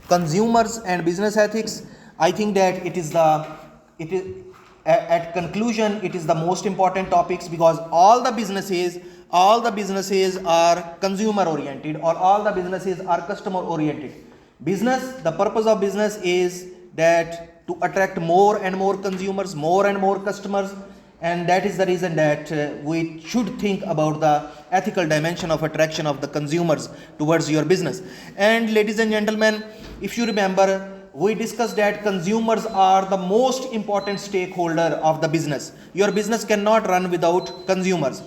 consumers and business ethics. I think that it is at conclusion it is the most important topics, because all the businesses are consumer oriented, or all the businesses are customer oriented. The purpose of business is that to attract more and more consumers, more and more customers, and that is the reason that we should think about the ethical dimension of attraction of the consumers towards your business. And ladies and gentlemen, if you remember, we discussed that consumers are the most important stakeholder of the business. Your business cannot run without consumers.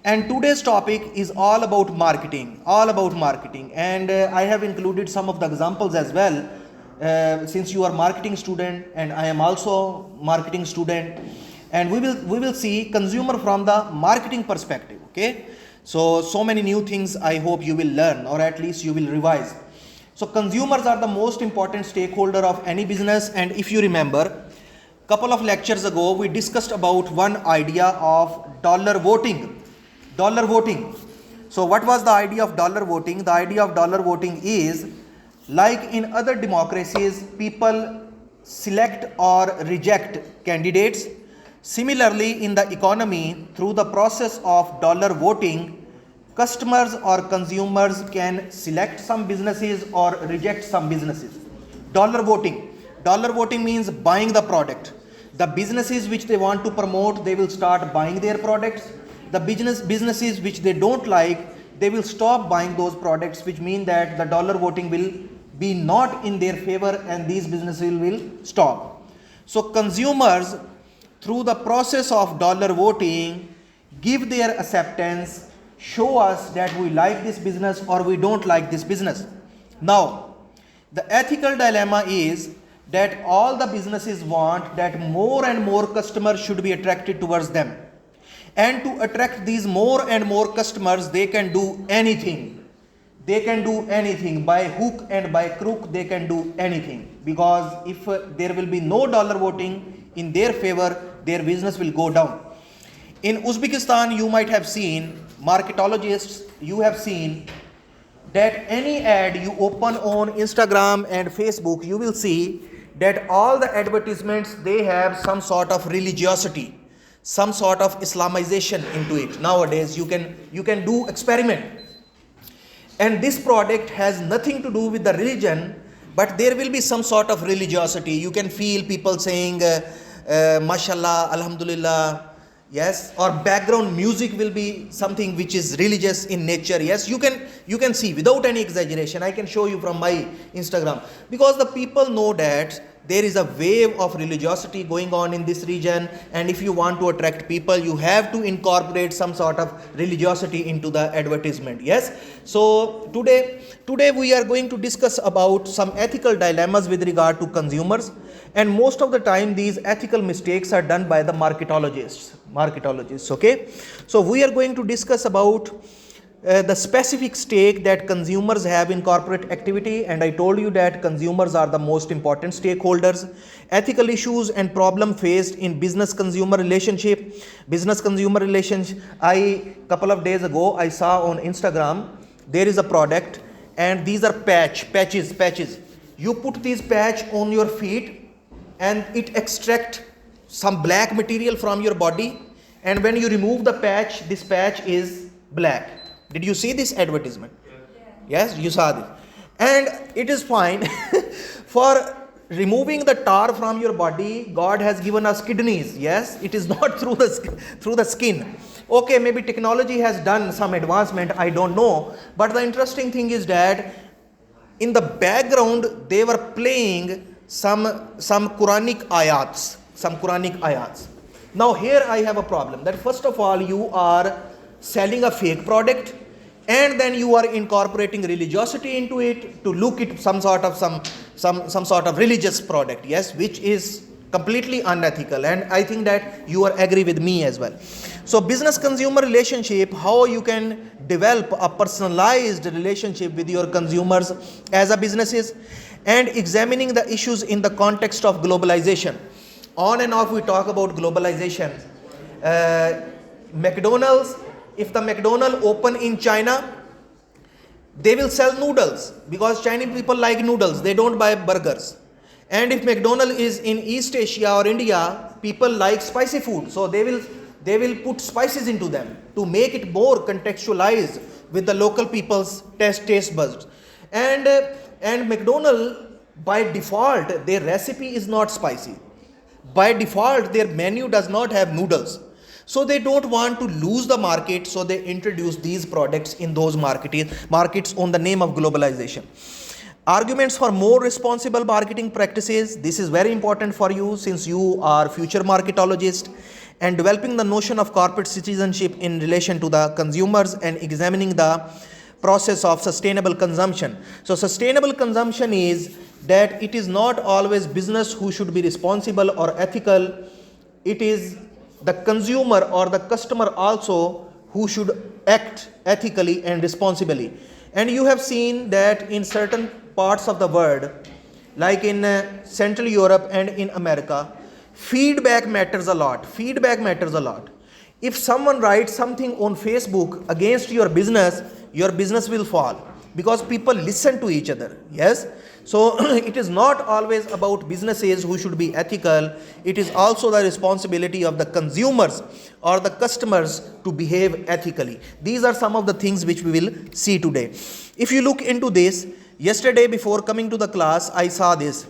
And today's topic is all about marketing, and I have included some of the examples as well, since you are marketing student and I am also marketing student, and we will see consumer from the marketing perspective. Okay, so many new things I hope you will learn, or at least you will revise. So consumers are the most important stakeholder of any business. And if you remember, couple of lectures ago we discussed about one idea of dollar voting. So what was the idea of dollar voting? The idea of dollar voting is, like in other democracies, people select or reject candidates. Similarly, in the economy, through the process of dollar voting, customers or consumers can select some businesses or reject some businesses. Dollar voting means buying the product. The businesses which they want to promote, they will start buying their products. The businesses which they don't like, they will stop buying those products, which mean that the dollar voting will be not in their favor and these businesses will stop. So consumers, through the process of dollar voting, give their acceptance, show us that we like this business or we don't like this business. Now, the ethical dilemma is that all the businesses want that more and more customers should be attracted towards them. And to attract these more and more customers, they can do anything. By hook and by crook, they can do anything. Because if there will be no dollar voting in their favor, their business will go down. In Uzbekistan, you might have seen, marketologists, you have seen that any ad you open on Instagram and Facebook, you will see that all the advertisements, they have some sort of religiosity, some sort of Islamization into it. Nowadays you can do experiment, and this product has nothing to do with the religion, but there will be some sort of religiosity. You can feel people saying mashallah, alhamdulillah, yes, or background music will be something which is religious in nature. Yes, you can see without any exaggeration. I can show you from my Instagram, because the people know that there is a wave of religiosity going on in this region, and if you want to attract people, you have to incorporate some sort of religiosity into the advertisement. Yes, so today we are going to discuss about some ethical dilemmas with regard to consumers, and most of the time these ethical mistakes are done by the marketologists. Okay, so we are going to discuss about the specific stake that consumers have in corporate activity, and I told you that consumers are the most important stakeholders. Ethical issues and problem faced in business consumer relationship. Couple of days ago I saw on Instagram, there is a product, and these are patches. You put these patch on your feet and it extract some black material from your body, and when you remove the patch, this patch is black. Did you see this advertisement? Yes, you saw this. And it is fine. For removing the tar from your body, God has given us kidneys. Yes, it is not through the skin. Okay, maybe technology has done some advancement, I don't know. But the interesting thing is that in the background they were playing some Quranic ayats. Now here I have a problem, that first of all you are selling a fake product, and then you are incorporating religiosity into it to look at some sort of religious product, yes, which is completely unethical, and I think that you are agree with me as well. So business consumer relationship, how you can develop a personalized relationship with your consumers as a businesses, and examining the issues in the context of globalization. On and off we talk about globalization. McDonald's, if the McDonald's open in China, They will sell noodles because Chinese people like noodles, they don't buy burgers. And if McDonald's is in East Asia or India, people like spicy food, so they will put spices into them to make it more contextualized with the local people's taste buds. And McDonald's, by default, their recipe is not spicy. By default, their menu does not have noodles. So they don't want to lose the market, so they introduce these products in those markets on the name of globalization. Arguments for more responsible marketing practices. This is very important for you since you are future marketologists, and developing the notion of corporate citizenship in relation to the consumers and examining the process of sustainable consumption. So sustainable consumption is that it is not always business who should be responsible or ethical. It is the consumer or the customer also who should act ethically and responsibly. And you have seen that in certain parts of the world, like in Central Europe and in America, feedback matters a lot. Feedback matters a lot. If someone writes something on Facebook against your business will fall because people listen to each other. Yes. So it is not always about businesses who should be ethical. It is also the responsibility of the consumers or the customers to behave ethically. These are some of the things which we will see today. If you look into this, yesterday before coming to the class, I saw this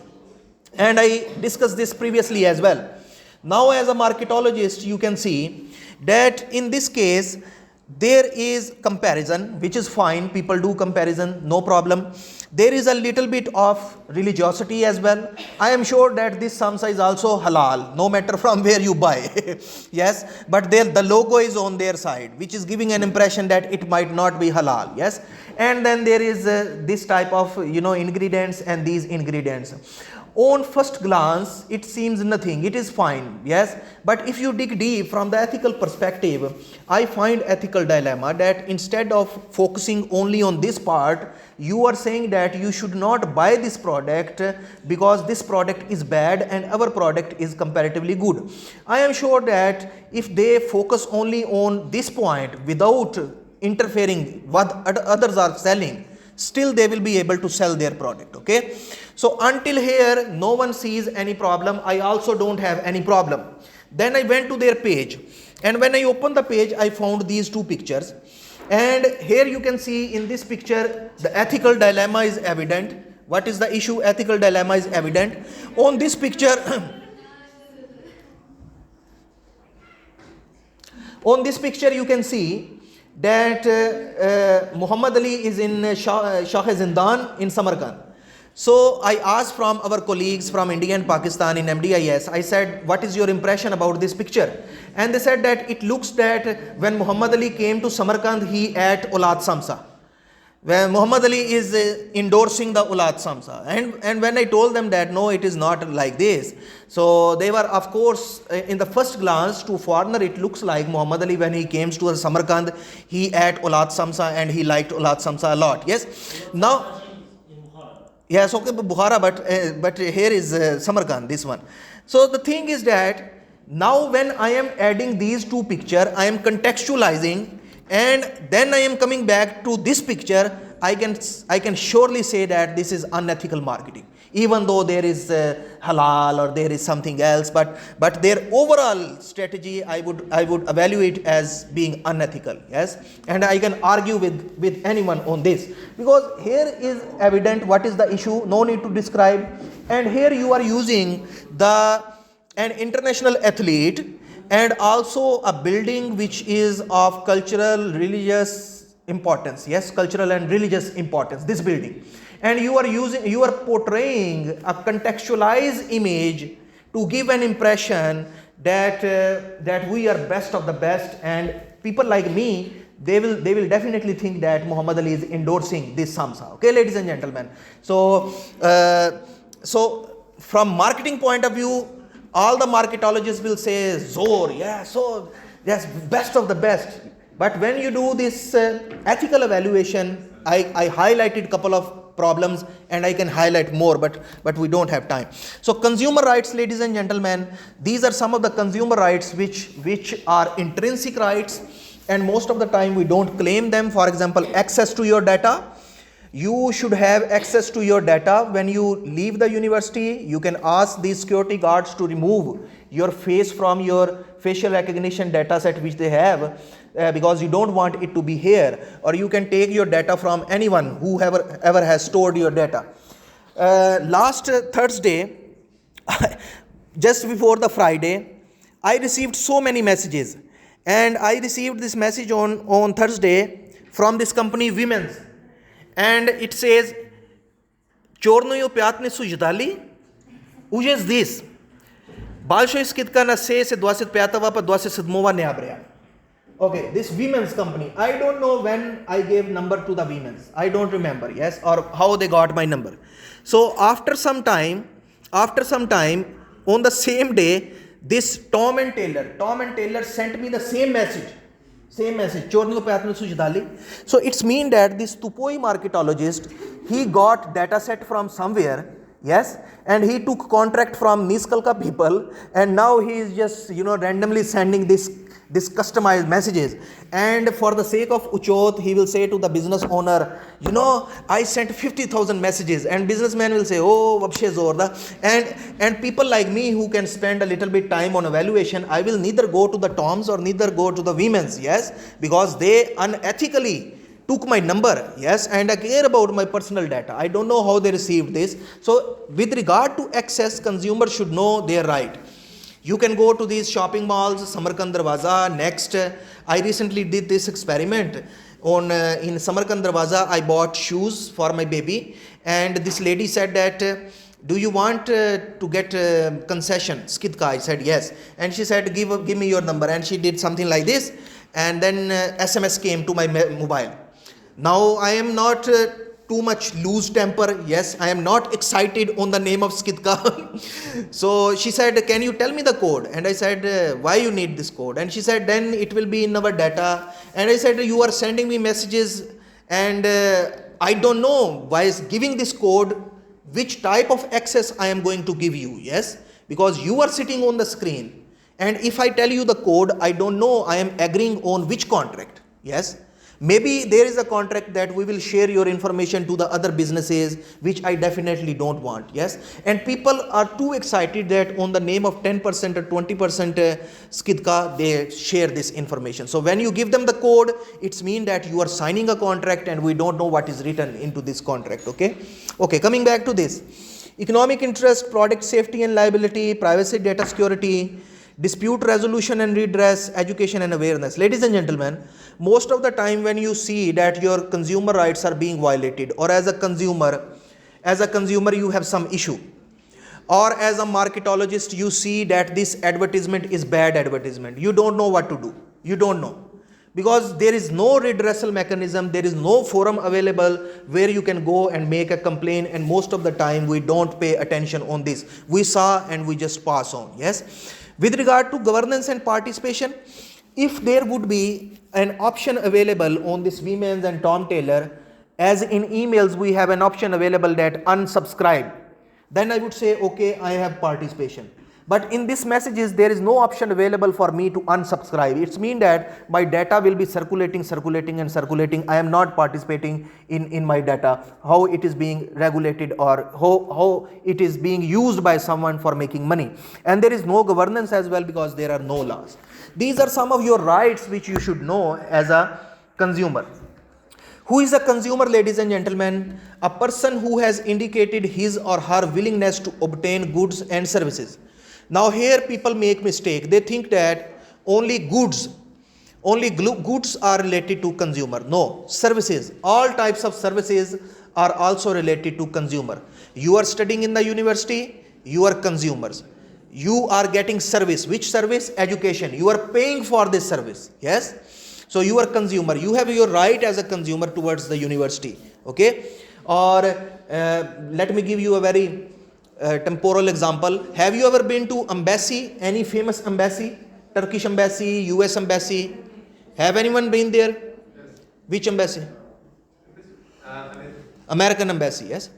and I discussed this previously as well. Now as a marketologist, you can see that in this case, there is comparison, which is fine. People do comparison, no problem. There is a little bit of religiosity as well. I am sure that this samsa is also halal, no matter from where you buy. Yes, but the logo is on their side, which is giving an impression that it might not be halal. Yes, and then there is this type of ingredients and these ingredients. On first glance, it seems nothing, it is fine, yes. But if you dig deep from the ethical perspective, I find ethical dilemma that instead of focusing only on this part, you are saying that you should not buy this product because this product is bad and our product is comparatively good. I am sure that if they focus only on this point without interfering what others are selling, still they will be able to sell their product. Okay, so until here no one sees any problem. I also don't have any problem. Then I went to their page, and when I opened the page, I found these two pictures, and here you can see in this picture the ethical dilemma is evident. What is the issue? Ethical dilemma is evident. On this picture on this picture you can see that Muhammad Ali is in Shah-e-Zindan in Samarkand. So I asked from our colleagues from India and Pakistan in MDIST, I said, what is your impression about this picture? And they said that it looks that when Muhammad Ali came to Samarkand, he ate Ulad Samsa. When Muhammad Ali is endorsing the Ulad Samsa. And when I told them that no, it is not like this. So they were, of course, in the first glance to foreigner, it looks like Muhammad Ali, when he came to Samarkand, he ate Ulad Samsa and he liked Ulad Samsa a lot. Yes. Now, yes, okay, Bukhara, but here is Samarkand, this one. So the thing is that now when I am adding these two pictures, I am contextualizing, and then I am coming back to this picture. I can surely say that this is unethical marketing, even though there is halal or there is something else, but their overall strategy I would evaluate as being unethical. Yes, and I can argue with anyone on this, because here is evident what is the issue, no need to describe. And here you are using an international athlete and also a building which is of cultural, religious importance. Yes, cultural and religious importance, this building. And you are portraying a contextualized image to give an impression that we are best of the best, and people like me, they will definitely think that Muhammad Ali is endorsing this samsa. Okay, ladies and gentlemen. So from marketing point of view, all the marketologists will say Zor, yeah, so yes, best of the best. But when you do this ethical evaluation, I highlighted a couple of problems and I can highlight more, but we don't have time. So consumer rights, ladies and gentlemen, these are some of the consumer rights which are intrinsic rights, and most of the time we don't claim them. For example, access to your data, You should have access to your data. When you leave the university, you can ask these security guards to remove your face from your facial recognition data set which they have, because you don't want it to be here, or you can take your data from anyone who ever has stored your data. Last Thursday, just before the Friday, I received so many messages, and I received this message on Thursday from this company Women's, and it says, Chornoyo Pyatne Sujdali, which is this? Balsho Skitka na se dwasit pyatava pa dwasit sidmova neabrea. Okay, this Women's company. I don't know when I gave number to the Women's. I don't remember, yes, or how they got my number. So after some time, on the same day, this Tom and Taylor sent me the same message. Chorno Pyatno Sujdali. So it's mean that this Tupoi marketologist, he got data set from somewhere, yes, and he took contract from Niskalka people, and now he is just randomly sending this customized messages. And for the sake of Uchot, he will say to the business owner, I sent 50,000 messages, and businessman will say, oh, vabshe zorda. And people like me who can spend a little bit time on evaluation, I will neither go to the Toms or neither go to the Women's, yes, because they unethically took my number, yes, and I care about my personal data. I don't know how they received this. So with regard to access, consumers should know their right. You can go to these shopping malls, Samarkand Darwaza. Next, I recently did this experiment. In Samarkand Darwaza, I bought shoes for my baby, and this lady said that, do you want to get concession, Skidka? I said yes, and she said, give me your number, and she did something like this, and then SMS came to my mobile. Now I am not too much loose temper. Yes, I am not excited on the name of Skidka. So she said, can you tell me the code? And I said, why you need this code? And she said, then it will be in our data. And I said, you are sending me messages, and I don't know why is giving this code, which type of access I am going to give you. Yes, because you are sitting on the screen, and if I tell you the code, I don't know I am agreeing on which contract. Yes, maybe there is a contract that we will share your information to the other businesses, which I definitely don't want. Yes, and people are too excited that on the name of 10% or 20% Skidka, they share this information. So when you give them the code, it's mean that you are signing a contract, and we don't know what is written into this contract. Okay, coming back to this. Economic interest, product safety and liability, privacy, data security, dispute resolution and redress, education and awareness. Ladies and gentlemen, most of the time when you see that your consumer rights are being violated, or as a consumer you have some issue, or as a marketologist you see that this advertisement is bad advertisement, you don't know what to do. You don't know, because there is no redressal mechanism, there is no forum available where you can go and make a complaint, and most of the time we don't pay attention on this. We saw and we just pass on. Yes. With regard to governance and participation, if there would be an option available on this Women's and Tom Taylor, as in emails we have an option available that unsubscribe, then I would say, okay, I have participation. But in these messages, there is no option available for me to unsubscribe. It's mean that my data will be circulating. I am not participating in my data, how it is being regulated, or how it is being used by someone for making money. And there is no governance as well, because there are no laws. These are some of your rights which you should know as a consumer. Who is a consumer, ladies and gentlemen? A person who has indicated his or her willingness to obtain goods and services. Now here people make mistake. They think that only goods are related to consumer. No, services, all types of services are also related to consumer. You are studying in the university, you are consumers. You are getting service. Which service? Education. You are paying for this service. Yes. So you are consumer. You have your right as a consumer towards the university. Okay. Or let me give you a very temporal example. Have you ever been to embassy, any famous embassy? Turkish embassy, US embassy? Have anyone been there? Yes. Which embassy? American embassy, yes.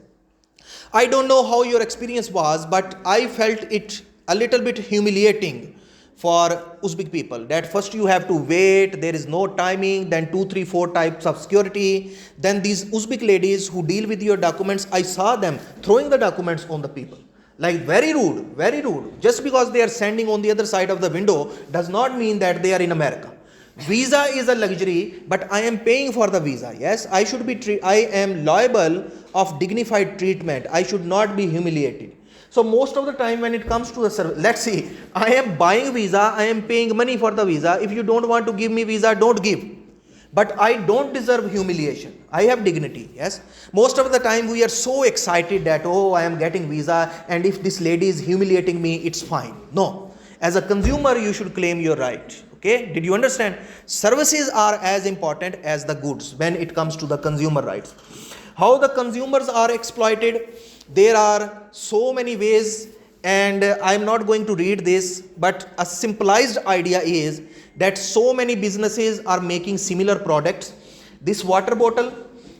I don't know how your experience was, but I felt it a little bit humiliating for Uzbek people, that first you have to wait, there is no timing, then 2, 3, 4 types of security. Then these Uzbek ladies who deal with your documents, I saw them throwing the documents on the people. Like very rude, very rude. Just because they are standing on the other side of the window does not mean that they are in America. Visa is a luxury, but I am paying for the visa. Yes, I should be, I am liable of dignified treatment. I should not be humiliated. So most of the time when it comes to the service, let's see, I am buying visa, I am paying money for the visa. If you don't want to give me visa, don't give. But I don't deserve humiliation. I have dignity. Yes. Most of the time we are so excited that, oh, I am getting visa, and if this lady is humiliating me, it's fine. No. As a consumer, you should claim your right. Okay. Did you understand? Services are as important as the goods when it comes to the consumer rights. How the consumers are exploited? There are so many ways, and I am not going to read this, but a simplified idea is that so many businesses are making similar products. This water bottle,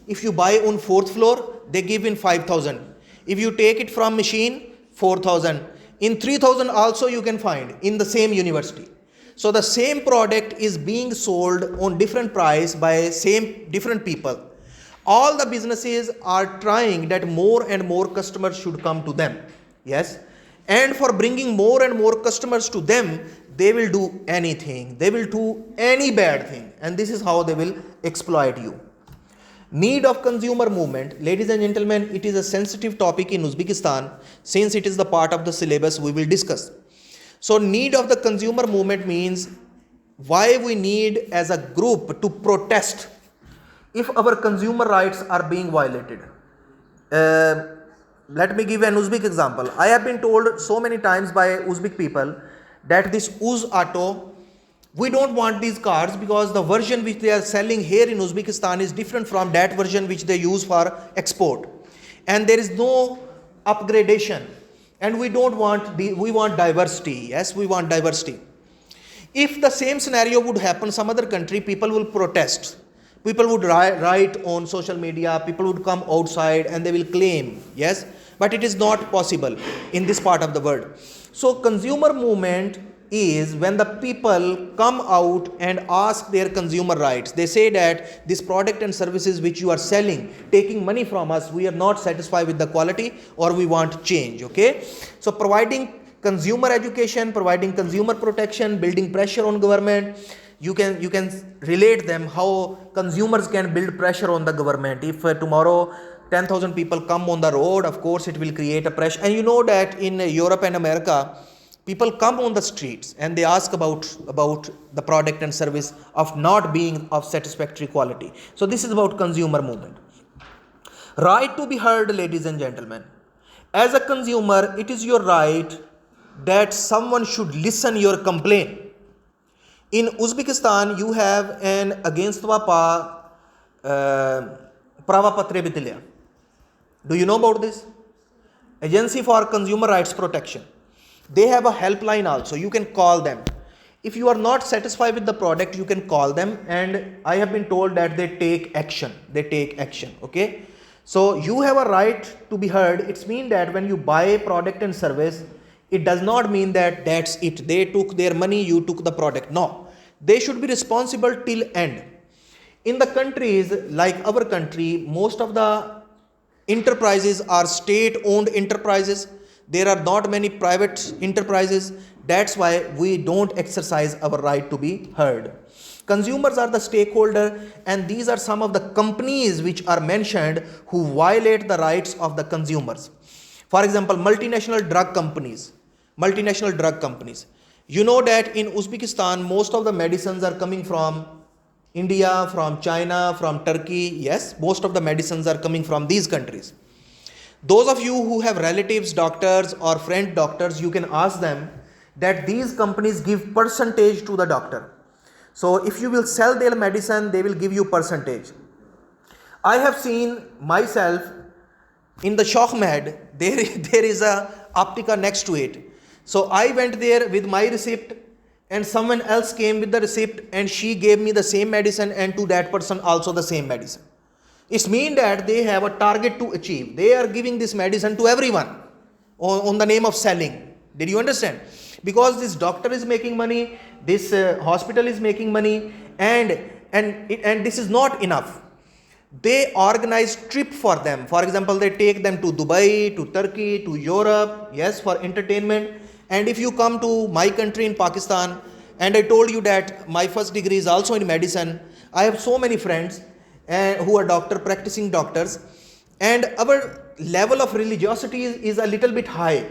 if you buy on 4th floor, they give in 5,000. If you take it from machine, 4,000. In 3,000 also you can find in the same university. So the same product is being sold on different price by different people. All the businesses are trying that more and more customers should come to them. Yes. And for bringing more and more customers to them, they will do anything. They will do any bad thing. And this is how they will exploit you. Need of consumer movement. Ladies and gentlemen, it is a sensitive topic in Uzbekistan. Since it is the part of the syllabus, we will discuss. So need of the consumer movement means why we need as a group to protest if our consumer rights are being violated. Let me give an Uzbek example. I have been told so many times by Uzbek people that this Uz Auto, we don't want these cars because the version which they are selling here in Uzbekistan is different from that version which they use for export. And there is no upgradation. And we want diversity. Yes, we want diversity. If the same scenario would happen some other country, people will protest. People would write on social media, people would come outside and they will claim, yes, but it is not possible in this part of the world. So consumer movement is when the people come out and ask their consumer rights. They say that this product and services which you are selling, taking money from us, we are not satisfied with the quality or we want change. Okay. So providing consumer education, providing consumer protection, building pressure on government. You can relate them how consumers can build pressure on the government. If tomorrow 10,000 people come on the road, of course it will create a pressure. And you know that in Europe and America, people come on the streets and they ask about the product and service of not being of satisfactory quality. So this is about consumer movement. Right to be heard, ladies and gentlemen. As a consumer, it is your right that someone should listen your complaint. In Uzbekistan, you have an agentstva Prava Patre Bitilya. Do you know about this? Agency for Consumer Rights Protection. They have a helpline also. You can call them. If you are not satisfied with the product, you can call them. And I have been told that they take action. They take action. Okay. So you have a right to be heard. It's mean that when you buy a product and service, it does not mean that that's it. They took their money, you took the product. No, they should be responsible till end. In the countries like our country, most of the enterprises are state-owned enterprises. There are not many private enterprises. That's why we don't exercise our right to be heard. Consumers are the stakeholder, and these are some of the companies which are mentioned who violate the rights of the consumers. For example, multinational drug companies. You know that in Uzbekistan, most of the medicines are coming from India, from China, from Turkey. Yes, most of the medicines are coming from these countries. Those of you who have relatives, doctors or friend doctors, you can ask them that these companies give percentage to the doctor. So if you will sell their medicine, they will give you percentage. I have seen myself in the Shochmed, there is a Aptica next to it. So I went there with my receipt and someone else came with the receipt and she gave me the same medicine and to that person also the same medicine. It means that they have a target to achieve. They are giving this medicine to everyone on the name of selling. Did you understand? because this doctor is making money, this hospital is making money, and this is not enough. They organize trip for them. For example, they take them to Dubai, to Turkey, to Europe, yes, for entertainment. And if you come to my country in Pakistan, and I told you that my first degree is also in medicine, I have so many friends who are practicing doctors, and our level of religiosity is a little bit high.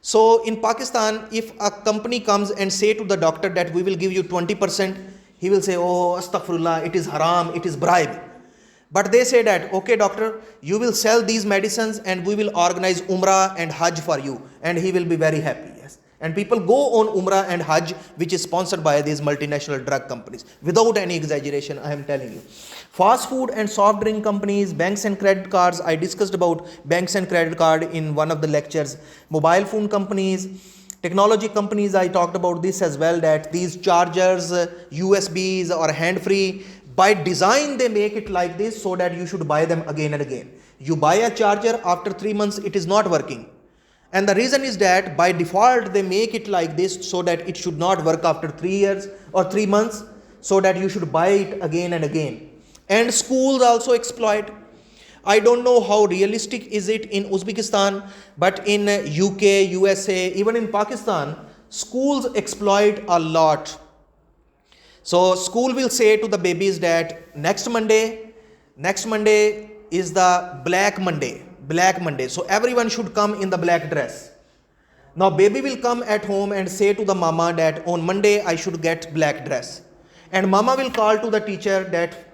So in Pakistan, if a company comes and say to the doctor that we will give you 20%, he will say, oh, astaghfirullah, it is haram, it is bribe. But they say that, okay doctor, you will sell these medicines and we will organize Umrah and Hajj for you, and he will be very happy. Yes. And people go on Umrah and Hajj, which is sponsored by these multinational drug companies. Without any exaggeration, I am telling you. Fast food and soft drink companies, banks and credit cards. I discussed about banks and credit card in one of the lectures. Mobile phone companies, technology companies, I talked about this as well, that these chargers, USBs or hand-free, by design they make it like this so that you should buy them again and again. You buy a charger, after 3 months it is not working. And the reason is that by default they make it like this so that it should not work after 3 years or 3 months, so that you should buy it again and again. And schools also exploit. I don't know how realistic is it in Uzbekistan, but in UK, USA, even in Pakistan, schools exploit a lot. So school will say to the babies that next Monday is the black Monday. So everyone should come in the black dress. Now baby will come at home and say to the mama that on Monday I should get black dress. And mama will call to the teacher that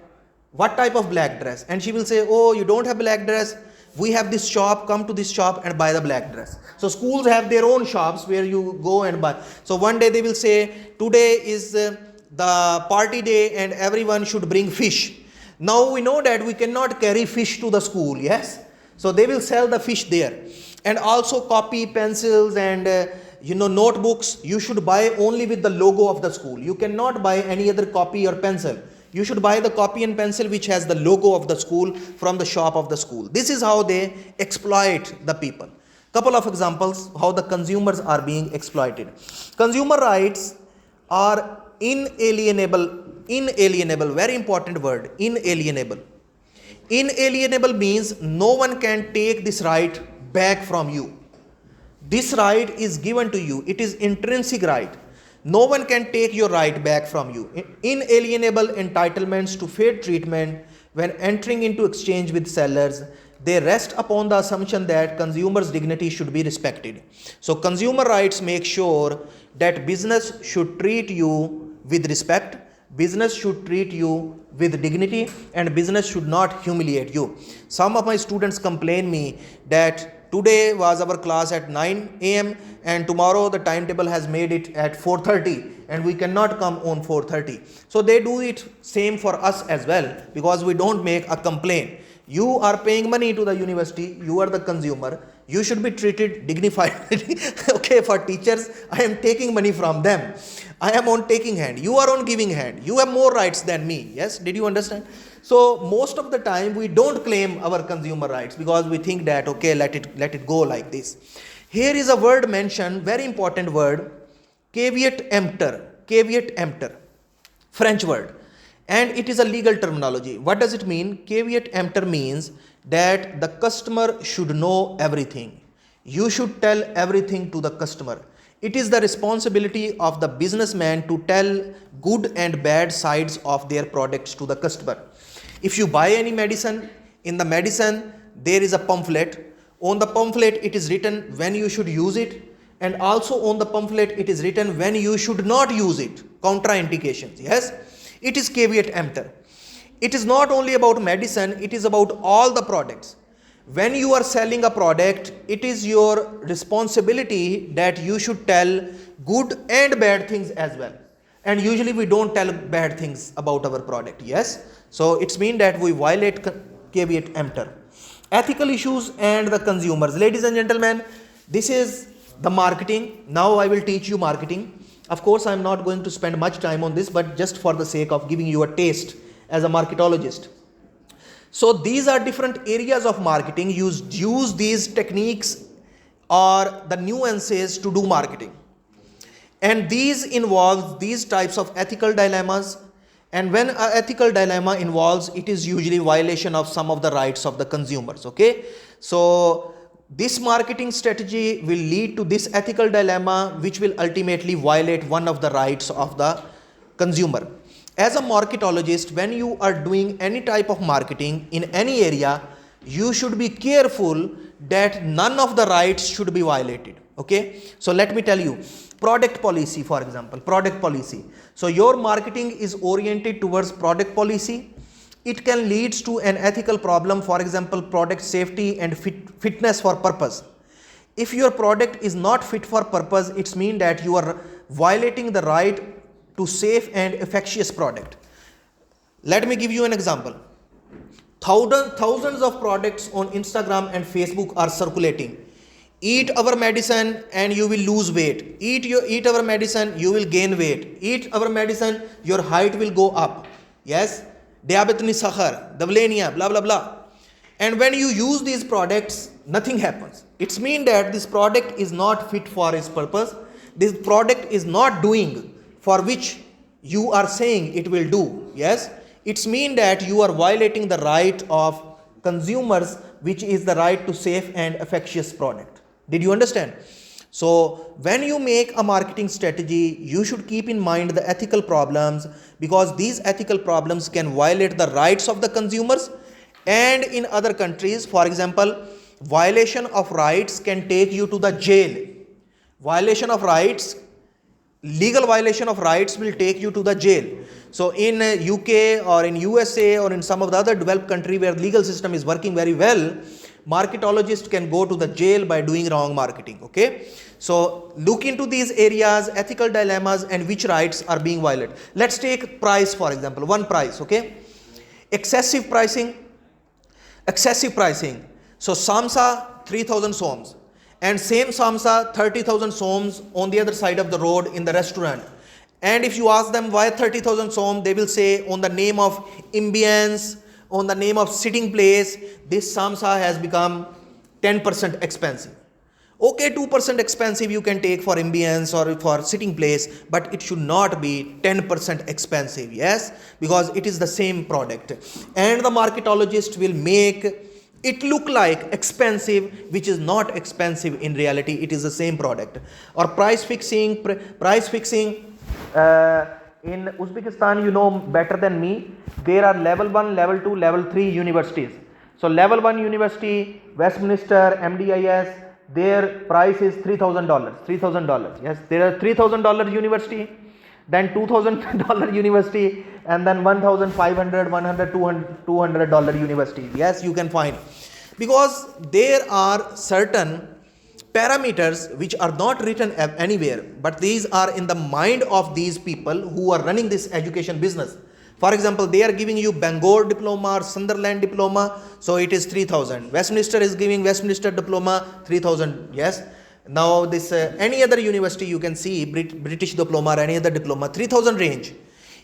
what type of black dress? And she will say, oh, you don't have black dress? We have this shop, come to this shop and buy the black dress. So schools have their own shops where you go and buy. So one day they will say, today is the party day and everyone should bring fish. Now we know that we cannot carry fish to the school, yes? So they will sell the fish there. And also copy, pencils and notebooks, you should buy only with the logo of the school. You cannot buy any other copy or pencil. You should buy the copy and pencil which has the logo of the school from the shop of the school. This is how they exploit the people. Couple of examples how the consumers are being exploited. Consumer rights are inalienable, very important word, inalienable. Inalienable means no one can take this right back from you. This right is given to you. It is intrinsic right. No one can take your right back from you. Inalienable entitlements to fair treatment when entering into exchange with sellers, they rest upon the assumption that consumers' dignity should be respected. So consumer rights make sure that business should treat you with respect, business should treat you with dignity, and business should not humiliate you. Some of my students complain me that today was our class at 9 a.m. and tomorrow the timetable has made it at 4:30 and we cannot come on 4:30. So they do it same for us as well, because we don't make a complaint. You are paying money to the university, you are the consumer, you should be treated dignifiedly. Okay, for teachers, I am taking money from them. I am on taking hand, you are on giving hand. You have more rights than me. Yes, did you understand? So most of the time we don't claim our consumer rights because we think that, okay, let it go like this. Here is a word mentioned, very important word, caveat emptor, French word. And it is a legal terminology. What does it mean? Caveat emptor means that the customer should know everything. You should tell everything to the customer. It is the responsibility of the businessman to tell good and bad sides of their products to the customer. If you buy any medicine, in the medicine there is a pamphlet. On the pamphlet it is written when you should use it, and also on the pamphlet it is written when you should not use it, contraindications. Yes, it is caveat emptor. It is not only about medicine, it is about all the products. When you are selling a product, it is your responsibility that you should tell good and bad things as well. And usually we don't tell bad things about our product. Yes, so it's mean that we violate caveat emptor. Ethical issues and the consumers. Ladies and gentlemen, this is the marketing. Now I will teach you marketing. Of course, I am not going to spend much time on this, but just for the sake of giving you a taste as a marketologist. So these are different areas of marketing. Use these techniques or the nuances to do marketing. And these involve these types of ethical dilemmas. And when an ethical dilemma involves, it is usually violation of some of the rights of the consumers. Okay, so this marketing strategy will lead to this ethical dilemma, which will ultimately violate one of the rights of the consumer. As a marketologist, when you are doing any type of marketing in any area, you should be careful that none of the rights should be violated. Okay, so let me tell you, product policy, for example, product policy. So your marketing is oriented towards product policy. It can lead to an ethical problem, for example, product safety and fitness for purpose. If your product is not fit for purpose, it means that you are violating the right to safe and efficacious product. Let me give you an example. Thousands of products on Instagram and Facebook are circulating. Eat our medicine and you will lose weight. Eat our medicine, you will gain weight. Eat our medicine, your height will go up. Yes, diabetes, sakhar, dablenia, blah blah blah. And when you use these products, nothing happens. It means that this product is not fit for its purpose. This product is not doing for which you are saying it will do. Yes, it means that you are violating the right of consumers, which is the right to safe and efficacious product. Did you understand? So when you make a marketing strategy, you should keep in mind the ethical problems, because these ethical problems can violate the rights of the consumers. And in other countries, for example, violation of rights can take you to the jail. Violation of rights, legal violation of rights will take you to the jail. So in UK or in USA or in some of the other developed country where legal system is working very well, marketologists can go to the jail by doing wrong marketing. Okay, so look into these areas, ethical dilemmas, and which rights are being violated. Let's take price, for example, one price. Okay, excessive pricing. So samsa 3000 soms, and same samsa 30,000 soms on the other side of the road in the restaurant. And if you ask them why 30,000 soms, they will say on the name of ambience, on the name of sitting place, this samsa has become 10% expensive. Okay, 2% expensive you can take for ambience or for sitting place, but it should not be 10% expensive. Yes, because it is the same product, and the marketologist will make it look like expensive, which is not expensive in reality. It is the same product. Or price fixing. In Uzbekistan, you know better than me, there are level 1, level 2, level 3 universities. So level 1 university, Westminster, MDIST, their price is $3,000. Yes, there are $3,000 university, then $2,000 university, and then $1,500, $100, $200 university. Yes, you can find, because there are certain parameters which are not written anywhere, but these are in the mind of these people who are running this education business. For example, they are giving you Bangor diploma or Sunderland diploma, so it is 3,000. Westminster is giving Westminster diploma 3,000. Yes. Now this any other university you can see, British diploma or any other diploma, 3,000 range.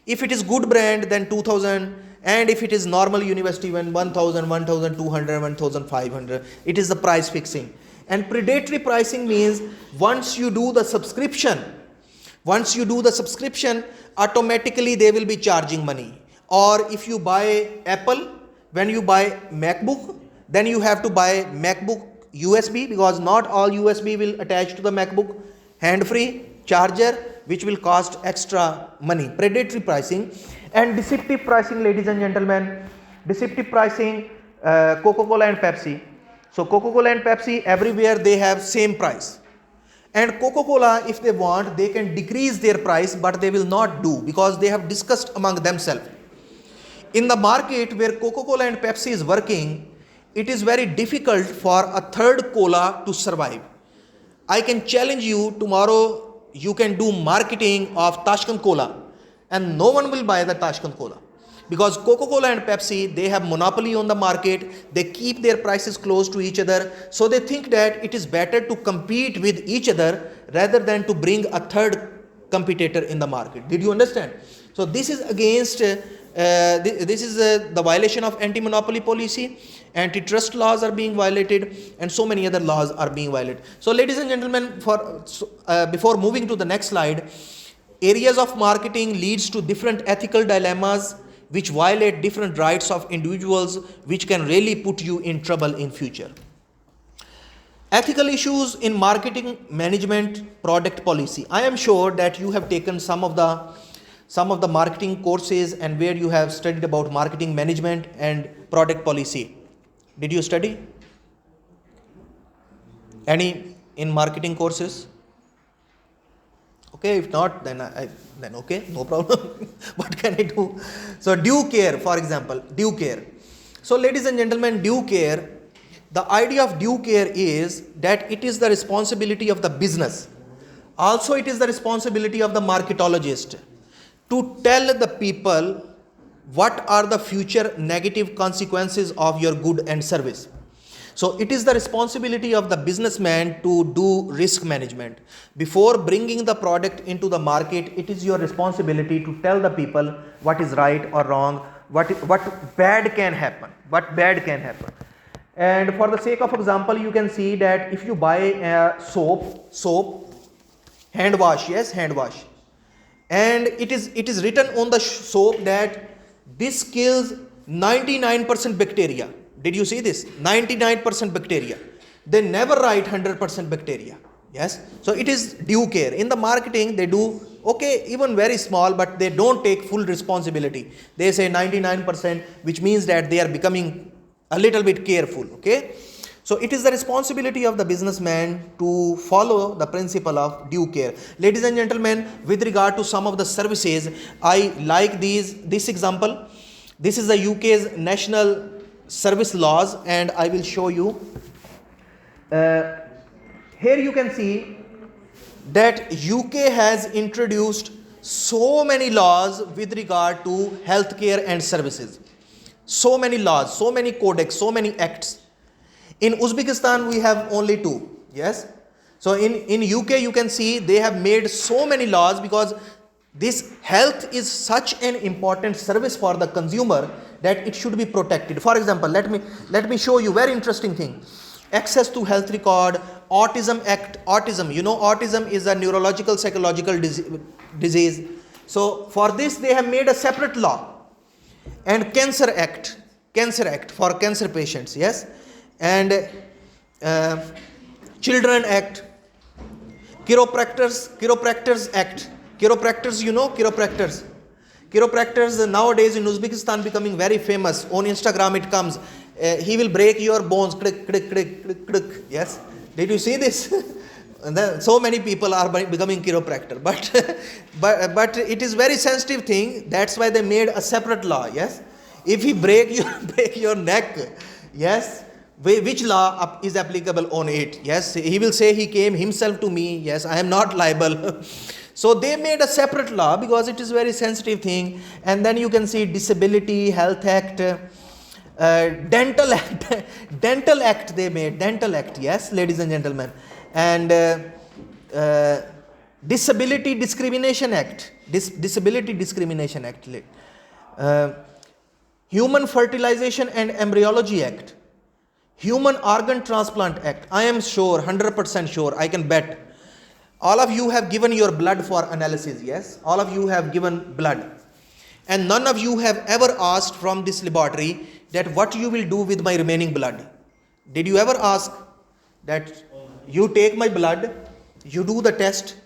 If it is good brand, then 2,000, and if it is normal university, when 1,000, 1,200, 1,500, it is the price fixing. And predatory pricing means once you do the subscription, automatically they will be charging money. Or if you buy Apple, when you buy MacBook, then you have to buy MacBook USB, because not all USB will attach to the MacBook. Hand-free charger, which will cost extra money. Predatory pricing. And deceptive pricing, ladies and gentlemen. Deceptive pricing, Coca-Cola and Pepsi. So Coca-Cola and Pepsi, everywhere they have same price. And Coca-Cola, if they want, they can decrease their price, but they will not do, because they have discussed among themselves. In the market where Coca-Cola and Pepsi is working, it is very difficult for a third cola to survive. I can challenge you, tomorrow you can do marketing of Tashkent Cola, and no one will buy the Tashkent Cola, because Coca-Cola and Pepsi, they have monopoly on the market. They keep their prices close to each other, so they think that it is better to compete with each other rather than to bring a third competitor in the market. Did you understand? So this is against this is the violation of anti-monopoly policy, antitrust laws are being violated, and so many other laws are being violated. So ladies and gentlemen, before moving to the next slide, areas of marketing leads to different ethical dilemmas which violate different rights of individuals, which can really put you in trouble in future. Ethical issues in marketing management, product policy. I am sure that you have taken some of the marketing courses and where you have studied about marketing management and product policy. Did you study any in marketing courses? Okay, if not, then then okay, no problem. What can I do? So due care, for example, due care. So ladies and gentlemen, due care, the idea of due care is that it is the responsibility of the business. Also, it is the responsibility of the marketologist to tell the people what are the future negative consequences of your good and service. So it is the responsibility of the businessman to do risk management. Before bringing the product into the market, it is your responsibility to tell the people what is right or wrong, what bad can happen, And for the sake of example, you can see that if you buy a soap, hand wash, and it is written on the soap that this kills 99% bacteria. Did you see this? 99% bacteria. They never write 100% bacteria. Yes. So it is due care. In the marketing, they do okay, even very small, but they don't take full responsibility. They say 99%, which means that they are becoming a little bit careful. Okay. So it is the responsibility of the businessman to follow the principle of due care. Ladies and gentlemen, with regard to some of the services, I like this example. This is the UK's national service laws, and I will show you. Here you can see that UK has introduced so many laws with regard to healthcare and services. So many laws, so many codex, so many acts. In Uzbekistan, we have only 2. Yes. So in UK, you can see they have made so many laws because this health is such an important service for the consumer that it should be protected. For example, let me show you very interesting thing. Access to health record, Autism Act. Autism, you know, autism is a neurological psychological disease. So for this, they have made a separate law. And Cancer Act for cancer patients. Yes. And Children Act, Chiropractors Act. Chiropractors, you know, chiropractors nowadays in Uzbekistan becoming very famous. On Instagram it comes, he will break your bones, click. Yes, did you see this? And then so many people are becoming chiropractor, but it is very sensitive thing. That's why they made a separate law. Yes, if he break your neck, yes, which law is applicable on it? Yes, he will say he came himself to me. Yes, I am not liable. So they made a separate law because it is very sensitive thing. And then you can see Disability Health Act, Dental Act they made, Dental Act, yes, ladies and gentlemen. And Disability Discrimination Act, Human Fertilization and Embryology Act, Human Organ Transplant Act. I am sure, 100% sure, I can bet. All of you have given your blood for analysis, yes? All of you have given blood. And none of you have ever asked from this laboratory that what you will do with my remaining blood. Did you ever ask that you take my blood, you do the test,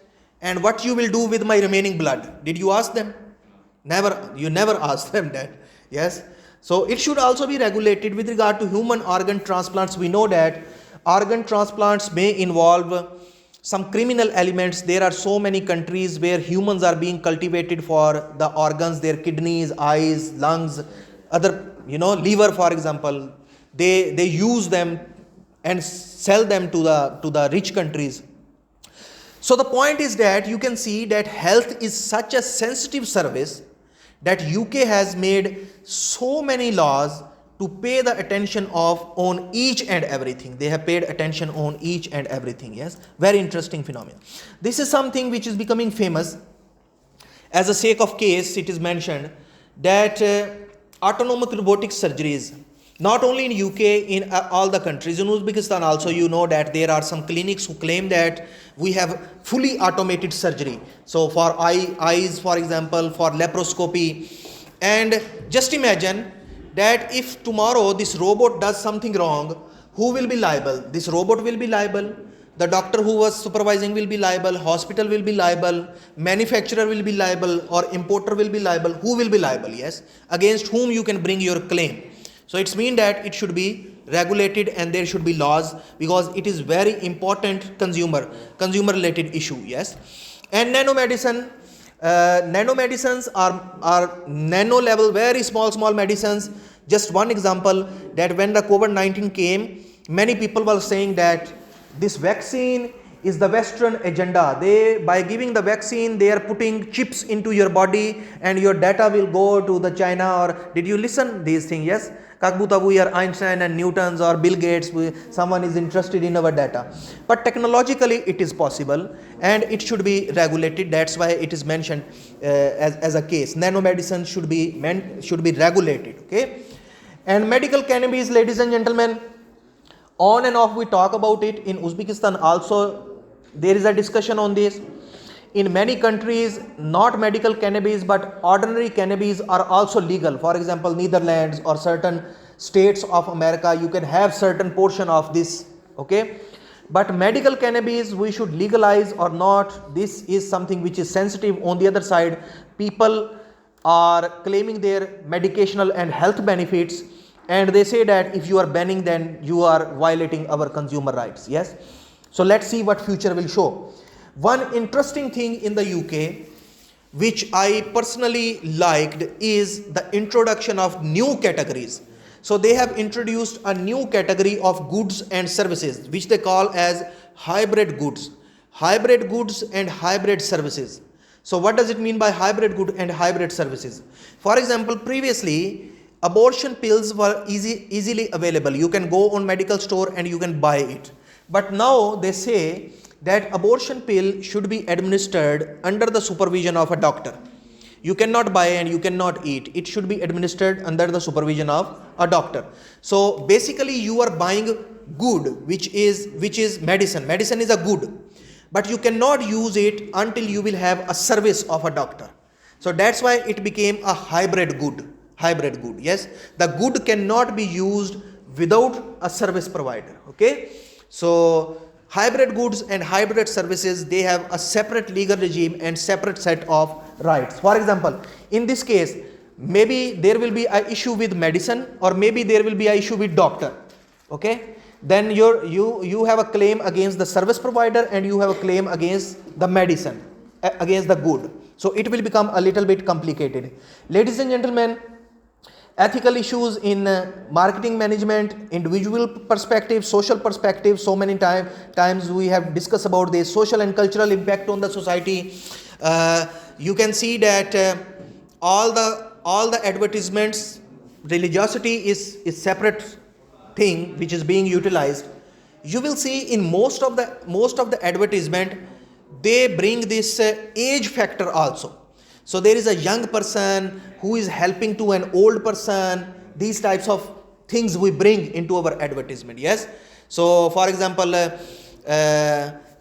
and what you will do with my remaining blood? Did you ask them? Never. You never asked them that. Yes? So it should also be regulated with regard to human organ transplants. We know that organ transplants may involve some criminal elements. There are so many countries where humans are being cultivated for the organs, their kidneys, eyes, lungs, other, liver, for example. They use them and sell them to the rich countries. So the point is that you can see that health is such a sensitive service that UK has made so many laws to pay the attention on each and everything. They have paid attention on each and everything. Yes, very interesting phenomenon. This is something which is becoming famous. As a sake of case, it is mentioned that autonomous robotic surgeries, not only in UK, in all the countries, in Uzbekistan also, you know that there are some clinics who claim that we have fully automated surgery. So for eyes, for example, for laparoscopy. And just imagine that if tomorrow this robot does something wrong, who will be liable? This robot will be liable, the doctor who was supervising will be liable, hospital will be liable, manufacturer will be liable, or importer will be liable. Who will be liable? Yes, against whom you can bring your claim. So it's mean that it should be regulated and there should be laws, because it is very important consumer related issue. Yes. And nanomedicine, nanomedicines are nano level, very small medicines. Just one example, that when the COVID-19 came, many people were saying that this vaccine is the Western agenda. They, by giving the vaccine, they are putting chips into your body and your data will go to the China. Or did you listen these things? Yes. Kakbuta, we are Einstein and Newtons or Bill Gates, someone is interested in our data. But technologically it is possible and it should be regulated. That's why it is mentioned as a case. Nanomedicine should be regulated. Okay. And medical cannabis, ladies and gentlemen, on and off we talk about it. In Uzbekistan also there is a discussion on this. In many countries, not medical cannabis but ordinary cannabis are also legal. For example, Netherlands or certain states of America, you can have certain portion of this. Okay, but medical cannabis we should legalize or not, this is something which is sensitive. On the other side, people are claiming their medicational and health benefits, and they say that if you are banning, then you are violating our consumer rights. Yes. So let's see what future will show. One interesting thing in the UK which I personally liked is the introduction of new categories. So they have introduced a new category of goods and services which they call as hybrid goods and hybrid services. So what does it mean by hybrid good and hybrid services? For example, previously abortion pills were easily available. You can go on medical store and you can buy it. But now they say that abortion pill should be administered under the supervision of a doctor. You cannot buy and you cannot eat. It should be administered under the supervision of a doctor. So basically you are buying good, which is medicine. Medicine is a good, but you cannot use it until you will have a service of a doctor. So that's why it became a hybrid good. Yes, the good cannot be used without a service provider. Okay, so hybrid goods and hybrid services, they have a separate legal regime and separate set of rights. For example, in this case, maybe there will be an issue with medicine, or maybe there will be an issue with doctor. Okay, then you have a claim against the service provider and you have a claim against the medicine, against the good. So it will become a little bit complicated. Ladies and gentlemen, ethical issues in marketing management, individual perspective, social perspective. So many times we have discussed about this social and cultural impact on the society. You can see that all the advertisements, religiosity is separate thing which is being utilized. You will see in most of the advertisement they bring this age factor also. So there is a young person who is helping to an old person. These types of things we bring into our advertisement. Yes. So for example,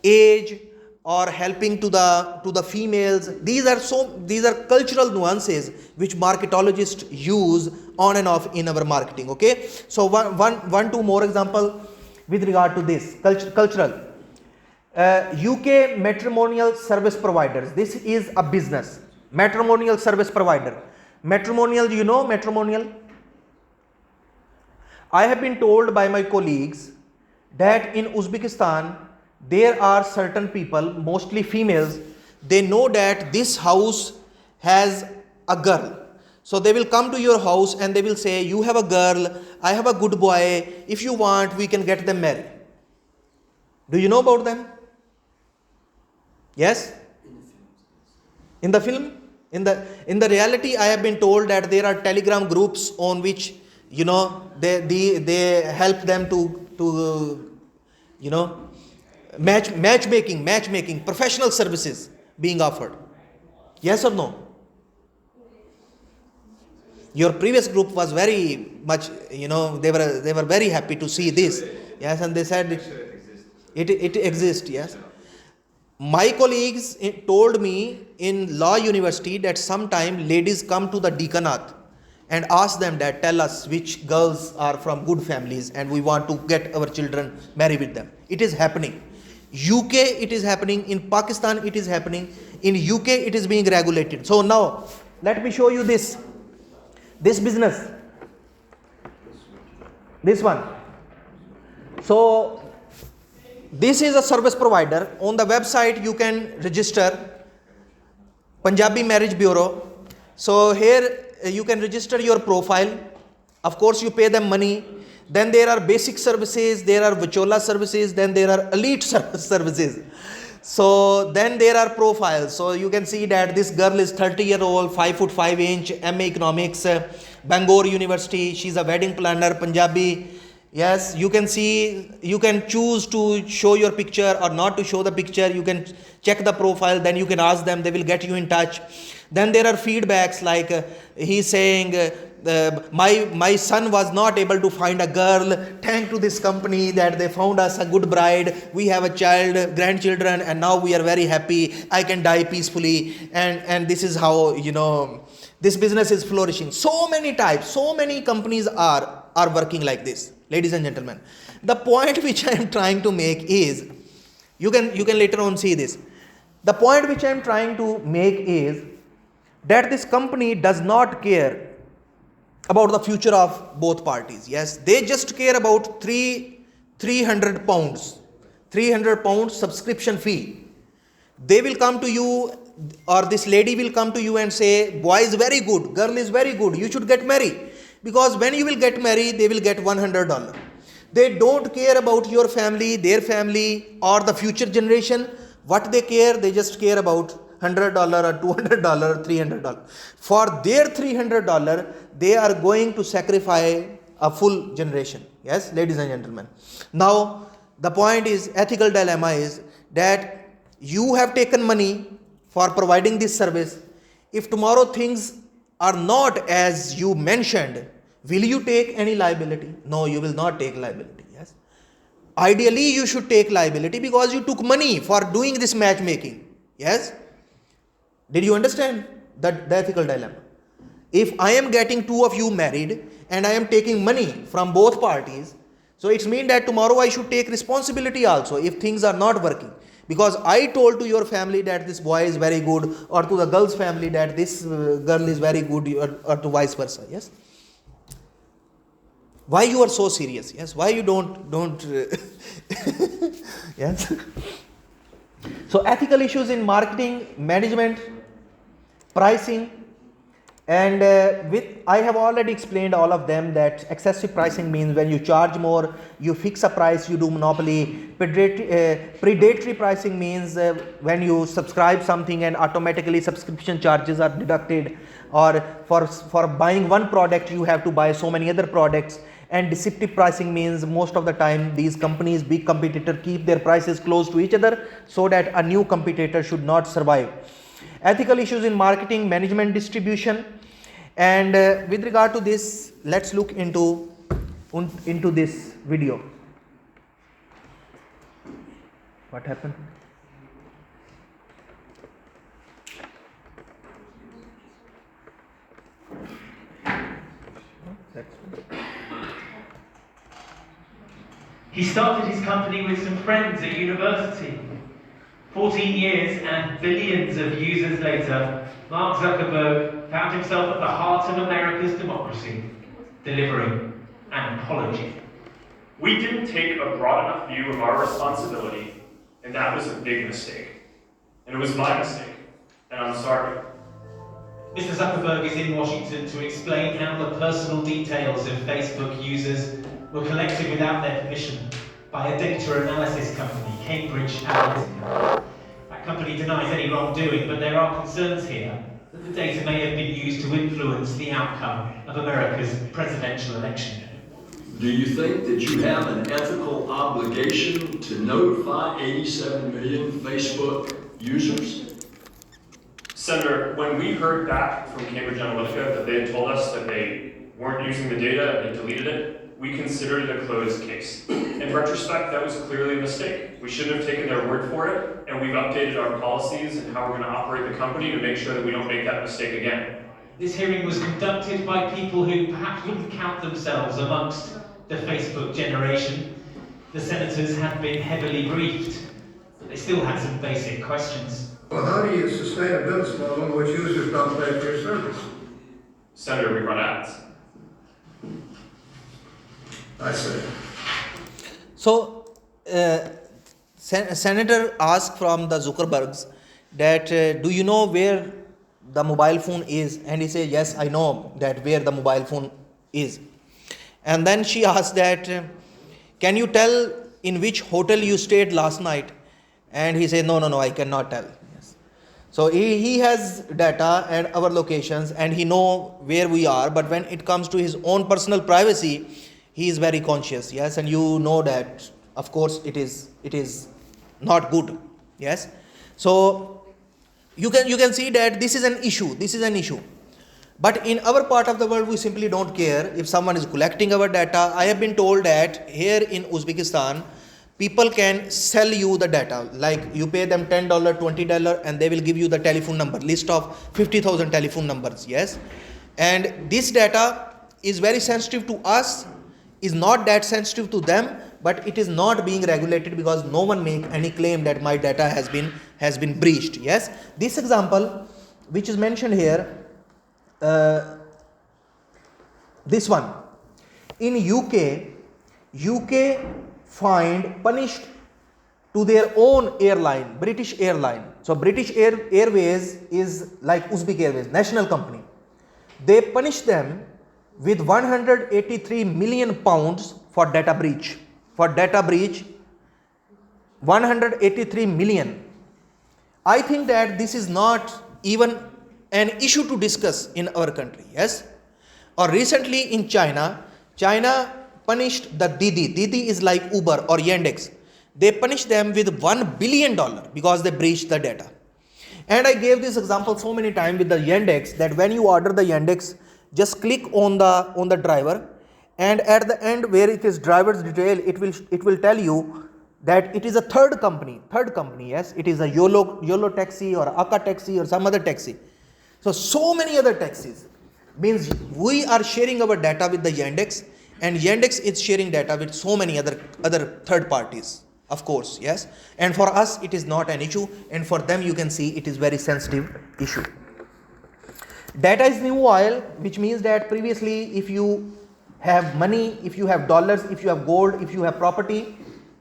age or helping to the females. These are cultural nuances which marketologists use on and off in our marketing. Okay. So two more example with regard to this cultural. UK matrimonial service providers. This is a business. Matrimonial service provider. Matrimonial, you know matrimonial? I have been told by my colleagues that in Uzbekistan there are certain people, mostly females, they know that this house has a girl. So they will come to your house and they will say, you have a girl, I have a good boy, if you want we can get them married. Do you know about them? Yes? In the film? In the reality, I have been told that there are telegram groups on which, you know, they help them to you know, matchmaking, professional services being offered. Yes or no? Your previous group was very much, they were very happy to see this. Yes, and they said it exists. Yes. My colleagues told me in law university that sometime ladies come to the deaconate and ask them that, tell us which girls are from good families and we want to get our children married with them. It is happening. UK it is happening, in Pakistan it is happening, in UK it is being regulated. So now let me show you this business, this one. So this is a service provider. On the website you can register, Punjabi Marriage Bureau. So here you can register your profile. Of course you pay them money. Then there are basic services, there are Vachola services, then there are elite services. So then there are profiles. So you can see that this girl is 30-year-old, 5'5", MA Economics, Bangor University. She's a wedding planner, Punjabi. Yes, you can see, you can choose to show your picture or not to show the picture. You can check the profile, then you can ask them, they will get you in touch. Then there are feedbacks like he's saying, my son was not able to find a girl. Thank to this company that they found us a good bride. We have a child, grandchildren, and now we are very happy. I can die peacefully. And this is how, this business is flourishing. So many types, so many companies are working like this. Ladies and gentlemen, the point which I am trying to make is, you can later on see this. The point which I am trying to make is that this company does not care about the future of both parties. Yes, they just care about 300 pounds, 300 pounds subscription fee. They will come to you, or this lady will come to you and say, boy is very good, girl is very good, you should get married. Because when you will get married, they will get $100. They don't care about your family, their family, or the future generation. What they care, they just care about $100 or $200, $300. For their $300, they are going to sacrifice a full generation. Yes, ladies and gentlemen. Now, the point is, ethical dilemma is that you have taken money for providing this service. If tomorrow things are not as you mentioned, will you take any liability? No, you will not take liability. Yes. Ideally, you should take liability because you took money for doing this matchmaking. Yes. Did you understand the ethical dilemma? If I am getting two of you married and I am taking money from both parties, so it means that tomorrow I should take responsibility also if things are not working. Because I told to your family that this boy is very good, or to the girl's family that this girl is very good, or to vice versa. Yes. Why you are so serious? Yes. Why you don't yes. So ethical issues in marketing, management, pricing, and I have already explained all of them, that excessive pricing means when you charge more, you fix a price, you do monopoly. Predatory pricing means when you subscribe something and automatically subscription charges are deducted, or for buying one product you have to buy so many other products. And deceptive pricing means most of the time these companies, big competitors, keep their prices close to each other so that a new competitor should not survive. Ethical issues in marketing, management, distribution. And with regard to this, let's look into this video. What happened? He started his company with some friends at university. 14 years and billions of users later, Mark Zuckerberg found himself at the heart of America's democracy, delivering an apology. We didn't take a broad enough view of our responsibility, and that was a big mistake. And it was my mistake, and I'm sorry. Mr. Zuckerberg is in Washington to explain how the personal details of Facebook users were collected without their permission by a data analysis company, Cambridge Analytica. That company denies any wrongdoing, but there are concerns here that the data may have been used to influence the outcome of America's presidential election. Do you think that you have an ethical obligation to notify 87 million Facebook users? Senator, when we heard back from Cambridge Analytica that they had told us that they weren't using the data and they deleted it, we considered it a closed case. In retrospect, that was clearly a mistake. We shouldn't have taken their word for it, and we've updated our policies and how we're going to operate the company to make sure that we don't make that mistake again. This hearing was conducted by people who perhaps wouldn't count themselves amongst the Facebook generation. The senators had been heavily briefed, but they still had some basic questions. Well, how do you sustain a business model in which users don't pay for your service? Senator, we run ads. I say. So, Senator asked from the Zuckerbergs that do you know where the mobile phone is? And he said, yes, I know that where the mobile phone is. And then she asked that, can you tell in which hotel you stayed last night? And he said, no, I cannot tell. Yes. So he has data and our locations and he know where we are, but when it comes to his own personal privacy, he is very conscious. Yes, and you know that, of course, it is not good. Yes. So you can see that this is an issue. But in our part of the world, we simply don't care if someone is collecting our data. I have been told that here in Uzbekistan, people can sell you the data. Like you pay them $10, $20, and they will give you the telephone number, list of 50,000 telephone numbers. Yes. And this data is very sensitive to us, is not that sensitive to them, but it is not being regulated because no one make any claim that my data has been breached. Yes. This example, which is mentioned here, this one in UK punished to their own airline, British airline. So British Airways is like Uzbek Airways, national company. They punished them with 183 million pounds for data breach. 183 million. I think that this is not even an issue to discuss in our country. Yes. Or recently in China punished the Didi. Didi is like Uber or Yandex. They punished them with $1 billion because they breached the data. And I gave this example so many times with the Yandex that when you order the Yandex, just click on the driver, and at the end where it is driver's detail, it will tell you that it is a third company. Yes, it is a YOLO taxi or Aka taxi or some other taxi. So many other taxis. Means we are sharing our data with the Yandex, and Yandex is sharing data with so many other third parties, of course. Yes, and for us it is not an issue, and for them you can see it is very sensitive issue. Data is new oil, which means that previously if you have money, if you have dollars, if you have gold, if you have property,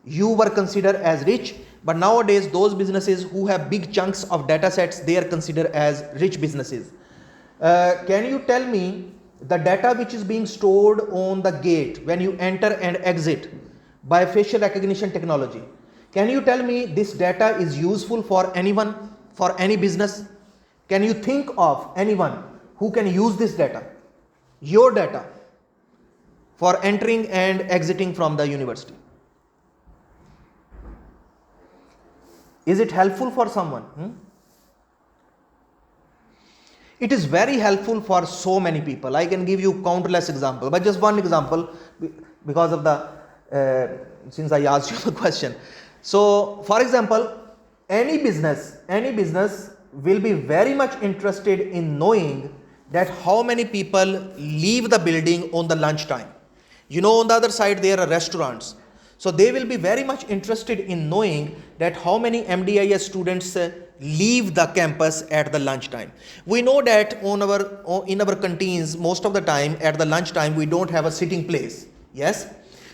you were considered as rich. But nowadays those businesses who have big chunks of data sets, they are considered as rich businesses. Can you tell me the data which is being stored on the gate when you enter and exit by facial recognition technology? Can you tell me this data is useful for anyone, for any business? Can you think of anyone who can use this data, your data, for entering and exiting from the university? Is it helpful for someone? It is very helpful for so many people. I can give you countless examples, but just one example because of the since I asked you the question. So, for example, any business will be very much interested in knowing that how many people leave the building on the lunch time. You know, on the other side there are restaurants. So they will be very much interested in knowing that how many MDIS students leave the campus at the lunch time. We know that in our canteens, most of the time at the lunch time, we don't have a sitting place. Yes.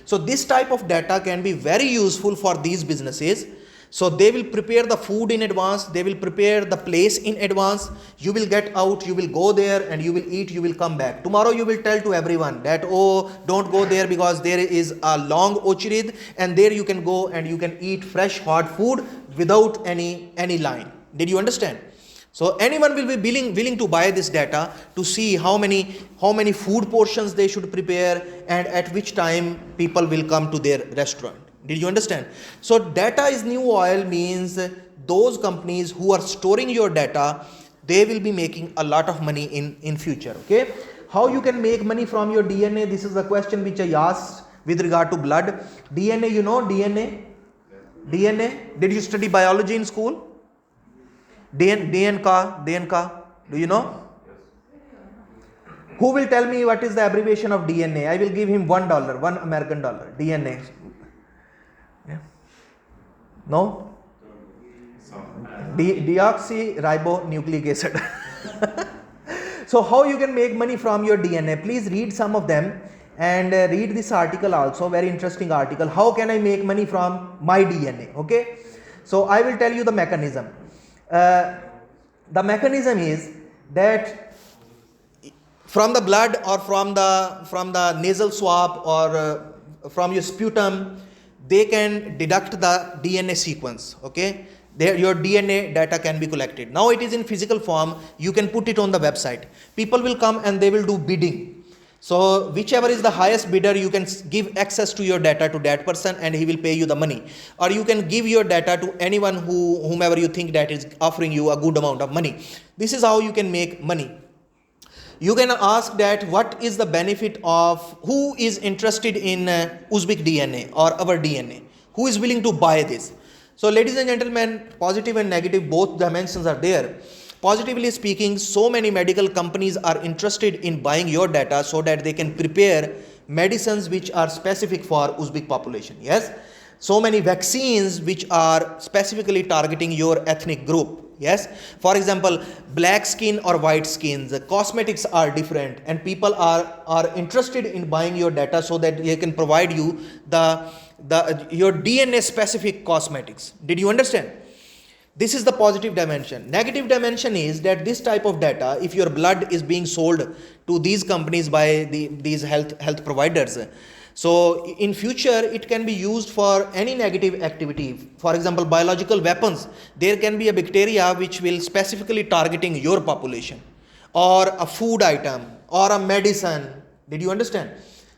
So this type of data can be very useful for these businesses. So they will prepare the food in advance, they will prepare the place in advance. You will get out, you will go there and you will eat, you will come back. Tomorrow you will tell to everyone that, oh, don't go there because there is a long Ochirid, and there you can go and you can eat fresh hot food without any line. Did you understand? So anyone will be willing to buy this data to see how many food portions they should prepare and at which time people will come to their restaurant. Did you understand? So data is new oil means those companies who are storing your data, they will be making a lot of money in future. Okay, how you can make money from your DNA? This is the question which I asked with regard to blood. DNA, you know DNA? DNA? Did you study biology in school? DNK, do you know? Who will tell me what is the abbreviation of DNA? I will give him $1, $1 DNA. Yeah. No? Deoxyribonucleic acid. So how you can make money from your DNA? Please read some of them and read this article also, very interesting article. How can I make money from my DNA? Okay. So I will tell you the mechanism. The mechanism is that from the blood or from the nasal swab or from your sputum, they can deduct the DNA sequence. Okay, your DNA data can be collected. Now it is in physical form. You can put it on the website. People will come and they will do bidding. So whichever is the highest bidder, you can give access to your data to that person and he will pay you the money. Or you can give your data to anyone whomever you think that is offering you a good amount of money. This is how you can make money. You can ask that what is the benefit of, who is interested in Uzbek DNA or our DNA? Who is willing to buy this? So ladies and gentlemen, positive and negative, both dimensions are there. Positively speaking, so many medical companies are interested in buying your data so that they can prepare medicines which are specific for Uzbek population. Yes, so many vaccines which are specifically targeting your ethnic group. Yes, for example, black skin or white skin, the cosmetics are different and people are interested in buying your data so that they can provide you your DNA specific cosmetics. Did you understand? This is the positive dimension. Negative dimension is that this type of data, if your blood is being sold to these companies by these health providers, so in future it can be used for any negative activity. For example, biological weapons. There can be a bacteria which will specifically targeting your population, or a food item, or a medicine. Did you understand?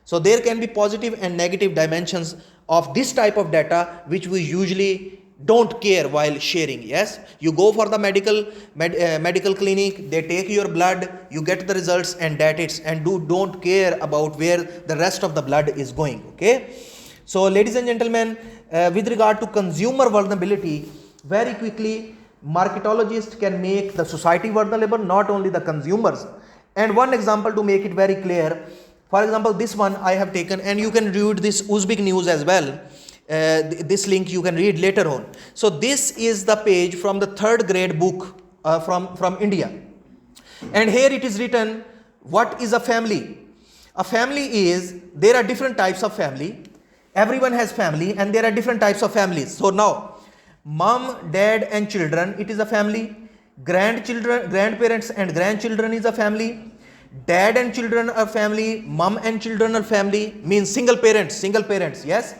So there can be positive and negative dimensions of this type of data which we usually don't care while sharing. Yes, you go for the medical clinic, they take your blood, you get the results and that it's, and don't care about where the rest of the blood is going. Okay, so ladies and gentlemen, with regard to consumer vulnerability, very quickly, marketologists can make the society vulnerable, not only the consumers. And one example to make it very clear, for example, this one I have taken, and you can read this Uzbek news as well. This link you can read later on. So this is the page from the 3rd grade book from India, and here it is written, what is a family? A family is, there are different types of family. Everyone has family and there are different types of families. So now, mom, dad and children, it is a family. Grandparents and grandchildren is a family. Dad and children are family. Mom and children are family, means single parents. Yes,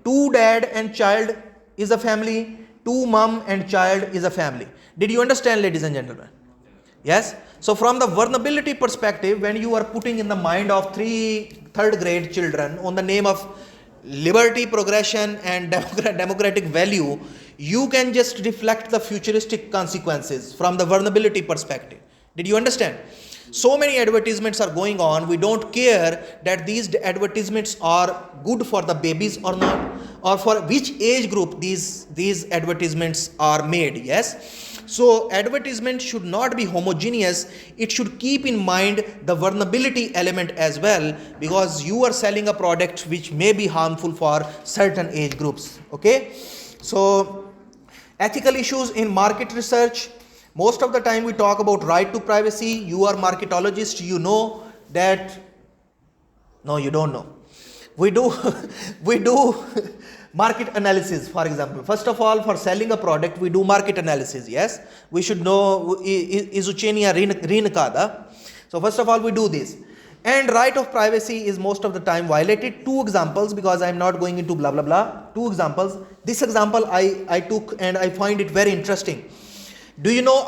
2 dad and child is a family, 2 mom and child is a family. Did you understand, ladies and gentlemen? Yes. So from the vulnerability perspective, when you are putting in the mind of 3rd grade children on the name of liberty, progression and democratic value, you can just reflect the futuristic consequences from the vulnerability perspective. Did you understand? So many advertisements are going on. We don't care that these advertisements are good for the babies or not, or for which age group these advertisements are made. Yes, so advertisement should not be homogeneous. It should keep in mind the vulnerability element as well, because you are selling a product which may be harmful for certain age groups. Okay, so ethical issues in market research. Most of the time we talk about right to privacy. You are marketologist, you know that. No, you don't know. We do market analysis. For example, first of all, for selling a product, we do market analysis. Yes, we should know izuchenia rinakada. So first of all, we do this. And right of privacy is most of the time violated. 2 examples, because I am not going into blah blah blah. 2 examples. This example I took and I find it very interesting. Do you know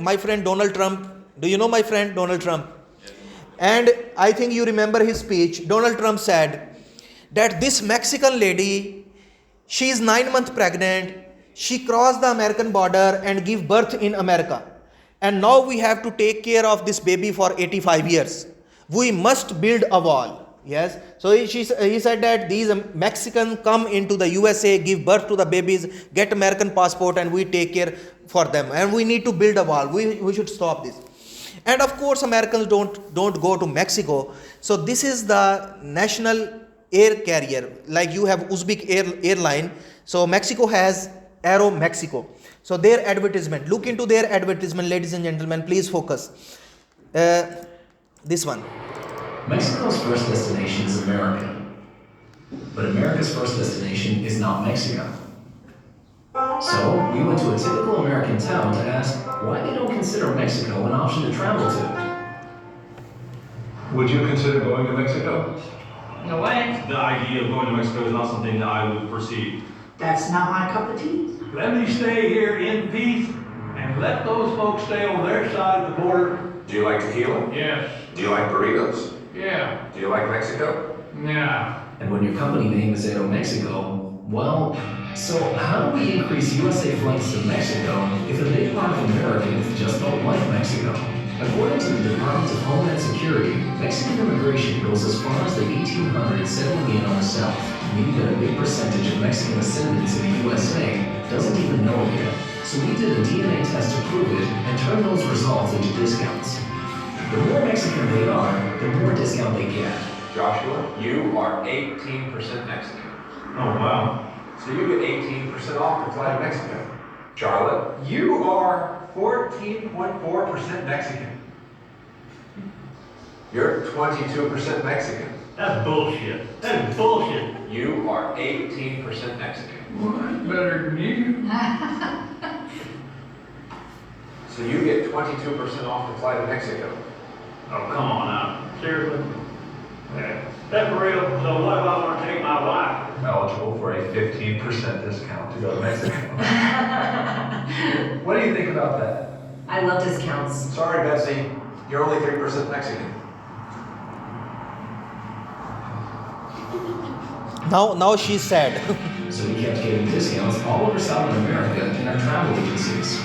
my friend Donald Trump? Do you know my friend Donald Trump? Yes. And I think you remember his speech. Donald Trump said that this Mexican lady, she is 9 months pregnant. She crossed the American border and gave birth in America. and now we have to take care of this baby for 85 years. We must build a wall. Yes. So he said that these Mexicans come into the USA, give birth to the babies, get American passport, and we take care for them. And we need to build a wall. We should stop this. And of course, Americans don't go to Mexico. So this is the national air carrier. Like you have Uzbek airline. So Mexico has Aero Mexico. So their advertisement. Look into their advertisement, ladies and gentlemen. Please focus. This one. Mexico's first destination is America, but America's first destination is not Mexico. So we went to a typical American town to ask why they don't consider Mexico an option to travel to. Would you consider going to Mexico? No way. The idea of going to Mexico is not something that I would proceed. That's not my cup of tea. Let me stay here in peace and let those folks stay on their side of the border. Do you like tequila? Yes. Do you like burritos? Yeah. Do you like Mexico? Yeah. And when your company name is Aero Mexico, well, so how do we increase USA flights to Mexico if a big part of Americans just don't like Mexico? According to the Department of Homeland Security, Mexican immigration goes as far as the 1800s settling in on the South, meaning that a big percentage of Mexican ascendants in the USA doesn't even know it yet. So we did a DNA test to prove it and turned those results into discounts. The more Mexican they are, the more discount they get. Joshua, you are 18% Mexican. Oh, wow. So you get 18% off to fly to Mexico. Charlotte, you are 14.4% Mexican. You're 22% Mexican. That's bullshit. That is bullshit. You are 18% Mexican. Well, that's better than you. So you get 22% off to fly to Mexico. Oh, come on now. Seriously? Yeah. That's for real. So what if I want to take my wife? Eligible for a 15% discount to go to Mexico. What do you think about that? I love discounts. Sorry, Betsy, you're only 3% Mexican. Now she's sad. So we kept getting discounts all over South America in our travel agencies.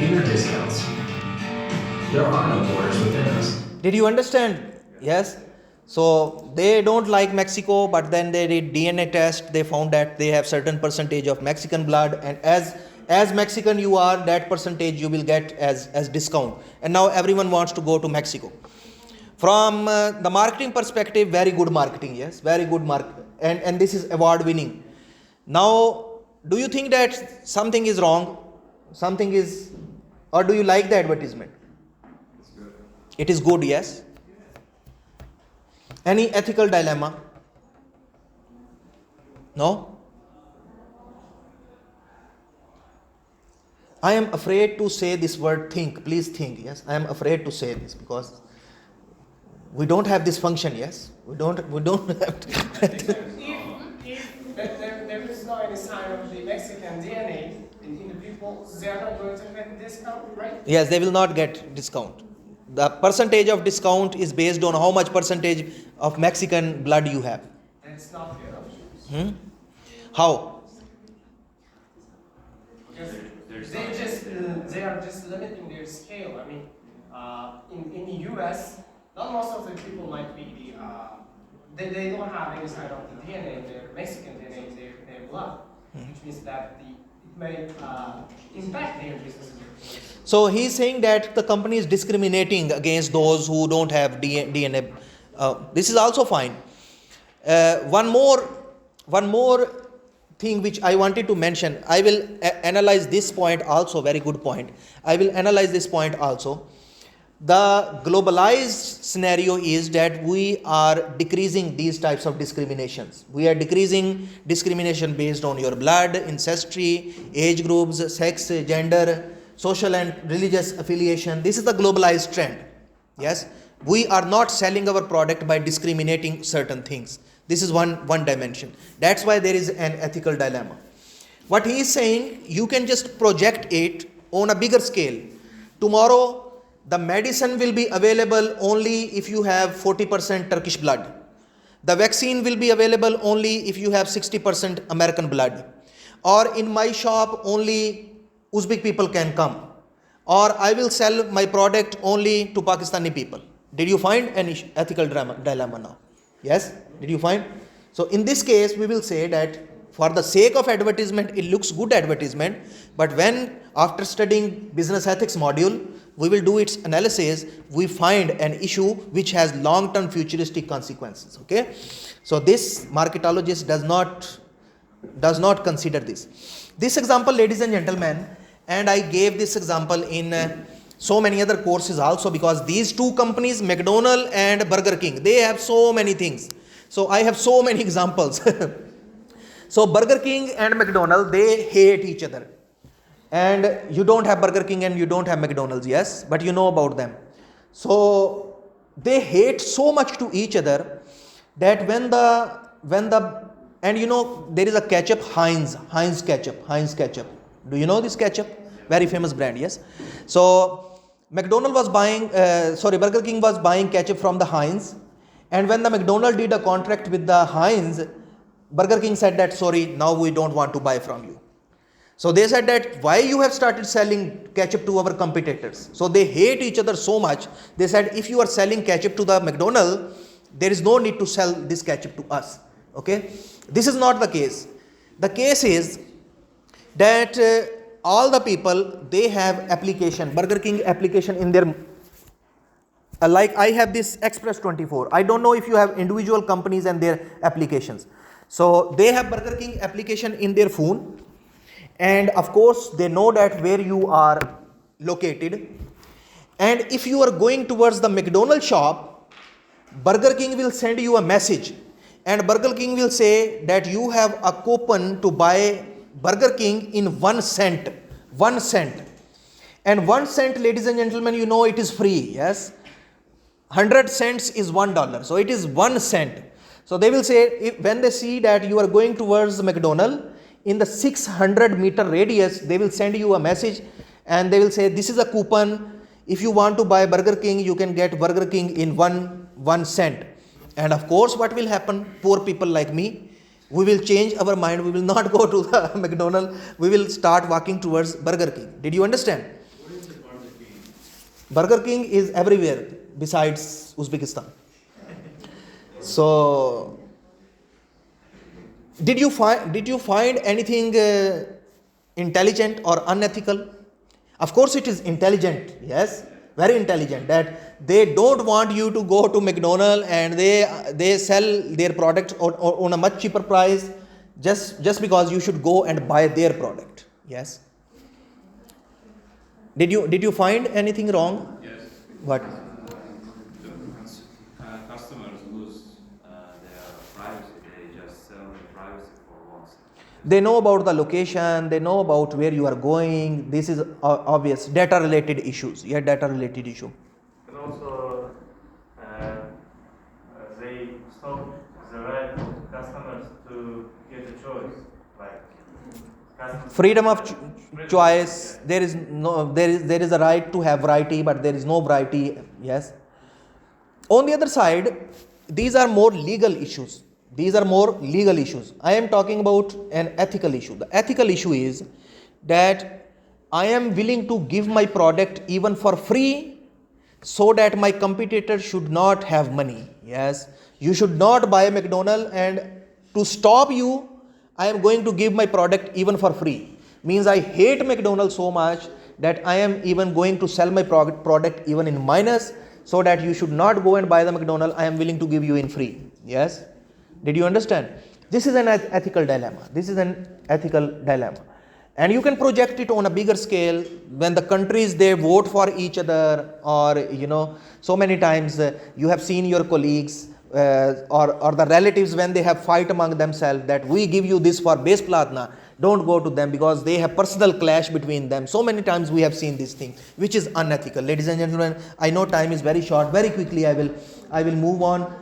Inner discounts. There are no borders within us. Did you understand? Yes. So they don't like Mexico, but then they did DNA test. They found that they have certain percentage of Mexican blood, and as Mexican you are, that percentage you will get as discount. And now everyone wants to go to Mexico. From the marketing perspective, very good marketing. Yes, very good and this is award winning. Now, do you think that something is wrong? Something is, or do you like the advertisement? It is good, yes. Any ethical dilemma? No? I am afraid to say this word think. Please think, yes. I am afraid to say this because we don't have this function, yes. We don't have to. If there is no any sign of the Mexican DNA in the people, they are not going to get discount, right? Yes, they will not get discount. The percentage of discount is based on how much percentage of Mexican blood you have. That's not fair. How? Because they are just limiting their scale. I mean, in the US, not most of the people might be they don't have any sign of the DNA in their Mexican DNA in their blood, which means that it may impact their businesses. So he's saying that the company is discriminating against those who don't have DNA. This is also fine. One more thing which I wanted to mention. I will analyze this point also. Very good point. I will analyze this point also. The globalized scenario is that we are decreasing these types of discriminations. We are decreasing discrimination based on your blood, ancestry, age groups, sex, gender, social and religious affiliation. This is the globalized trend. Yes, we are not selling our product by discriminating certain things. This is one dimension. That's why there is an ethical dilemma. What he is saying, you can just project it on a bigger scale. Tomorrow, the medicine will be available only if you have 40% Turkish blood. The vaccine will be available only if you have 60% American blood. Or in my shop only Uzbek people can come. Or I will sell my product only to Pakistani people. Did you find any ethical dilemma now? Yes? Did you find? So in this case, we will say that for the sake of advertisement, it looks good advertisement. But when after studying business ethics module, we will do its analysis, we find an issue which has long-term futuristic consequences. Okay? So this marketologist does not consider this. This example, ladies and gentlemen, and I gave this example in so many other courses also, because these two companies, McDonald's and Burger King, they have so many things. So I have so many examples. So Burger King and McDonald's, they hate each other. And you don't have Burger King and you don't have McDonald's, yes, but you know about them. So they hate so much to each other that and you know, there is a ketchup, Heinz ketchup. Do you know this ketchup? Very famous brand, yes. So Burger King was buying ketchup from the Heinz. And when the McDonald's did a contract with the Heinz, Burger King said that, sorry, now we don't want to buy from you. So they said that, why you have started selling ketchup to our competitors? So they hate each other so much. They said, if you are selling ketchup to the McDonald's, there is no need to sell this ketchup to us. Okay? This is not the case. The case is that all the people, they have application, Burger King application in their, like I have this Express 24. I don't know if you have individual companies and their applications. So they have Burger King application in their phone. And of course, they know that where you are located. And if you are going towards the McDonald's shop, Burger King will send you a message. And Burger King will say that you have a coupon to buy Burger King in 1 cent. 1 cent. And 1 cent, ladies and gentlemen, you know it is free. Yes. 100 cents is $1. So it is 1 cent. So they will say, when they see that you are going towards McDonald's, in the 600-meter radius, they will send you a message and they will say, this is a coupon. If you want to buy Burger King, you can get Burger King in 1 cent. And of course, what will happen? Poor people like me, we will change our mind. We will not go to the McDonald's. We will start walking towards Burger King. Did you understand? What is the Burger King? Burger King is everywhere besides Uzbekistan. So, did you find anything intelligent or unethical? Of course, it is intelligent. Yes, very intelligent. That they don't want you to go to McDonald's and they sell their product on a much cheaper price just because you should go and buy their product. Yes. Did you find anything wrong? Yes. What? Customers lose their privacy. They just sell their privacy for once. They know about the location, they know about where you are going. This is obvious. Data related issues. Yeah, data related issue. And also, they stop the right of customers to get a choice. Like Freedom of choice. There is a right to have variety, but there is no variety. Yes. On the other side, these are more legal issues. I am talking about an ethical issue. The ethical issue is that I am willing to give my product even for free so that my competitor should not have money. Yes. You should not buy McDonald's, and to stop you, I am going to give my product even for free. Means I hate McDonald's so much that I am even going to sell my product even in minus, so that you should not go and buy the McDonald's. I am willing to give you in free. Yes. Did you understand? This is an ethical dilemma. And you can project it on a bigger scale when the countries, they vote for each other, or so many times you have seen your colleagues or the relatives, when they have fight among themselves that we give you this for base platna, don't go to them because they have personal clash between them. So many times we have seen this thing, which is unethical. Ladies and gentlemen, I know time is very short. Very quickly I will move on.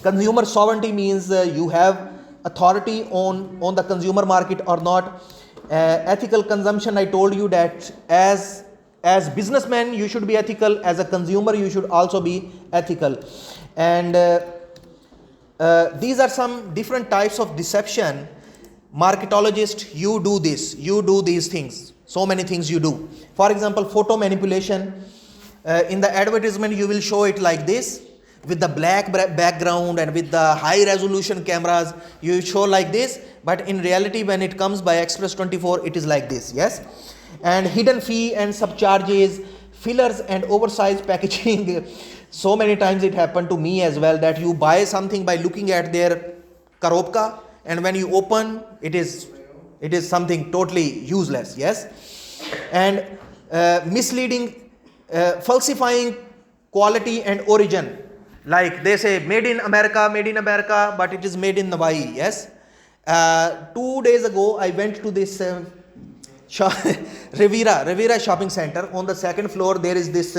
Consumer sovereignty means you have authority on the consumer market or not. Ethical consumption, I told you that as businessmen you should be ethical, as a consumer you should also be ethical. And These are some different types of deception. Marketologist, you do this, you do these things, so many things you do. For example, photo manipulation. In the advertisement you will show it like this, with the black background and with the high resolution cameras, you show like this, but in reality when it comes by Express 24 it is like this, yes. And hidden fee and subcharges, fillers and oversized packaging. So many times it happened to me as well, that you buy something by looking at their karopka, and when you open it is something totally useless, yes. And misleading, falsifying quality and origin, like they say made in America, but it is made in Hawaii, yes. 2 days ago I went to this Rivera shopping center. On the second floor there is this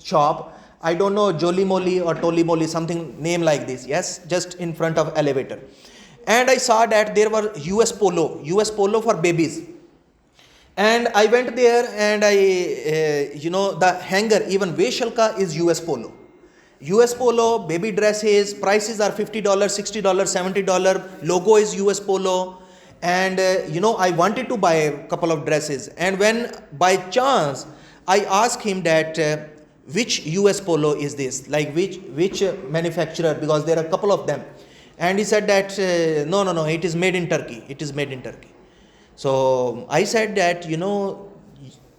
shop, I don't know, Jolly Molly or Tolly Molly, something name like this, yes, just in front of elevator. And I saw that there were US Polo for babies. And I went there and I, the hanger, even Veshalka is US Polo. US Polo, baby dresses, prices are $50, $60, $70, logo is US Polo. And I wanted to buy a couple of dresses. And when by chance I asked him that which US Polo is this, like which manufacturer, because there are a couple of them. And he said that no, it is made in Turkey. It is made in Turkey. So I said that,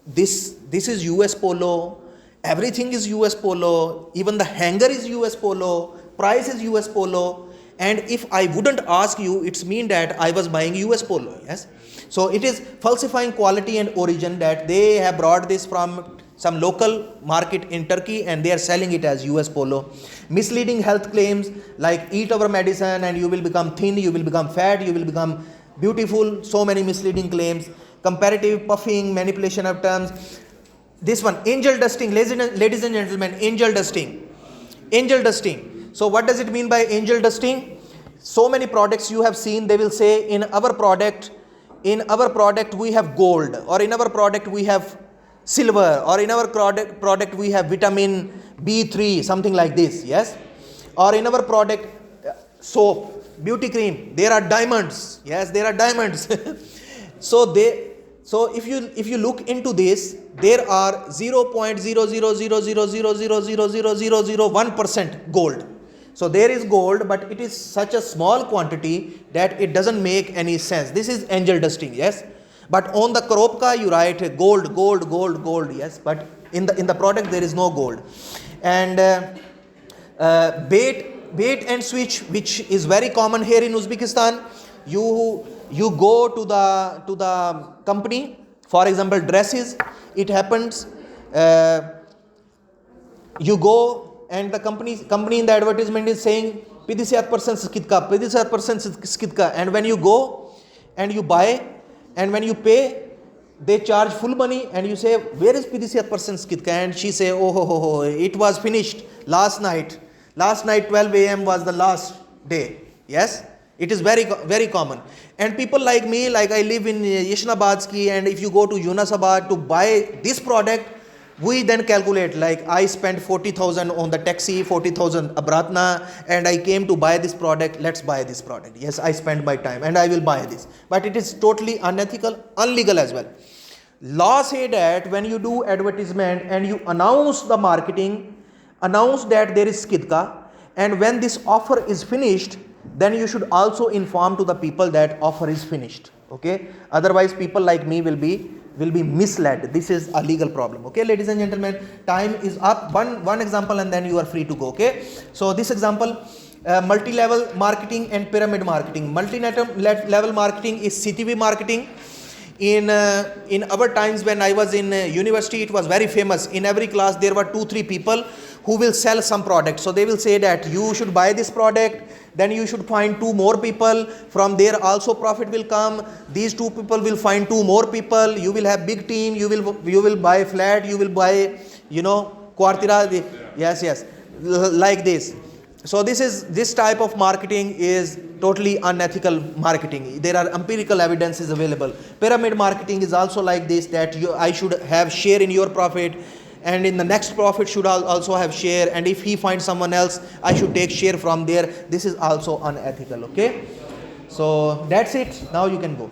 this is US Polo, everything is US Polo, even the hanger is US Polo, price is US Polo, and if I wouldn't ask you, it's mean that I was buying US Polo, yes. So it is falsifying quality and origin, that they have brought this from some local market in Turkey and they are selling it as US Polo. Misleading health claims like eat our medicine and you will become thin, you will become fat, you will become beautiful, so many misleading claims. Comparative puffing, manipulation of terms. This one, angel dusting, ladies and gentlemen, angel dusting. Angel dusting. So what does it mean by angel dusting? So many products you have seen, they will say in our product we have gold, or in our product we have silver, or in our product we have vitamin B3, something like this, yes. Or in our product soap, beauty cream, there are diamonds, yes, there are diamonds. So if you look into this, there are 0.00000000001% gold. So there is gold, but it is such a small quantity that it doesn't make any sense. This is angel dusting, yes. But on the Karopka you write gold, yes. But in the product there is no gold. And bait and switch, which is very common here in Uzbekistan. You go to the company, for example dresses, it happens, you go and the company in the advertisement is saying 57% skidka, and when you go and you buy and when you pay, they charge full money and you say, where is 57% skidka? And she say, oh, it was finished last night 12 a.m. was the last day, yes. It is very, very common. And people like me, like I live in Yeshnabadski, and if you go to Yunusabad to buy this product, we then calculate, like I spent 40,000 on the taxi, 40,000 Abratna, and I came to buy this product, let's buy this product. Yes, I spent my time and I will buy this. But it is totally unethical, illegal as well. Law say that when you do advertisement and you announce the marketing, announce that there is skidka, and when this offer is finished, then you should also inform to the people that offer is finished, okay. Otherwise people like me will be misled. This is a legal problem, okay. Ladies and gentlemen, time is up. One example and then you are free to go, okay. So this example, multi-level marketing and pyramid marketing. Multi-level marketing is CTV marketing. In our times when I was in university, it was very famous. In every class there were 2-3 people who will sell some product. So they will say that you should buy this product, then you should find 2 more people, from there also profit will come, these 2 people will find 2 more people, you will have big team, you will buy flat, you will buy quartira, yes, like this. So this type of marketing is totally unethical marketing. There are empirical evidences available. Pyramid marketing is also like this, that I should have share in your profit. and in the next profit should also have share, and if he finds someone else, I should take share from there. This is also unethical. Okay, so that's it. Now you can go.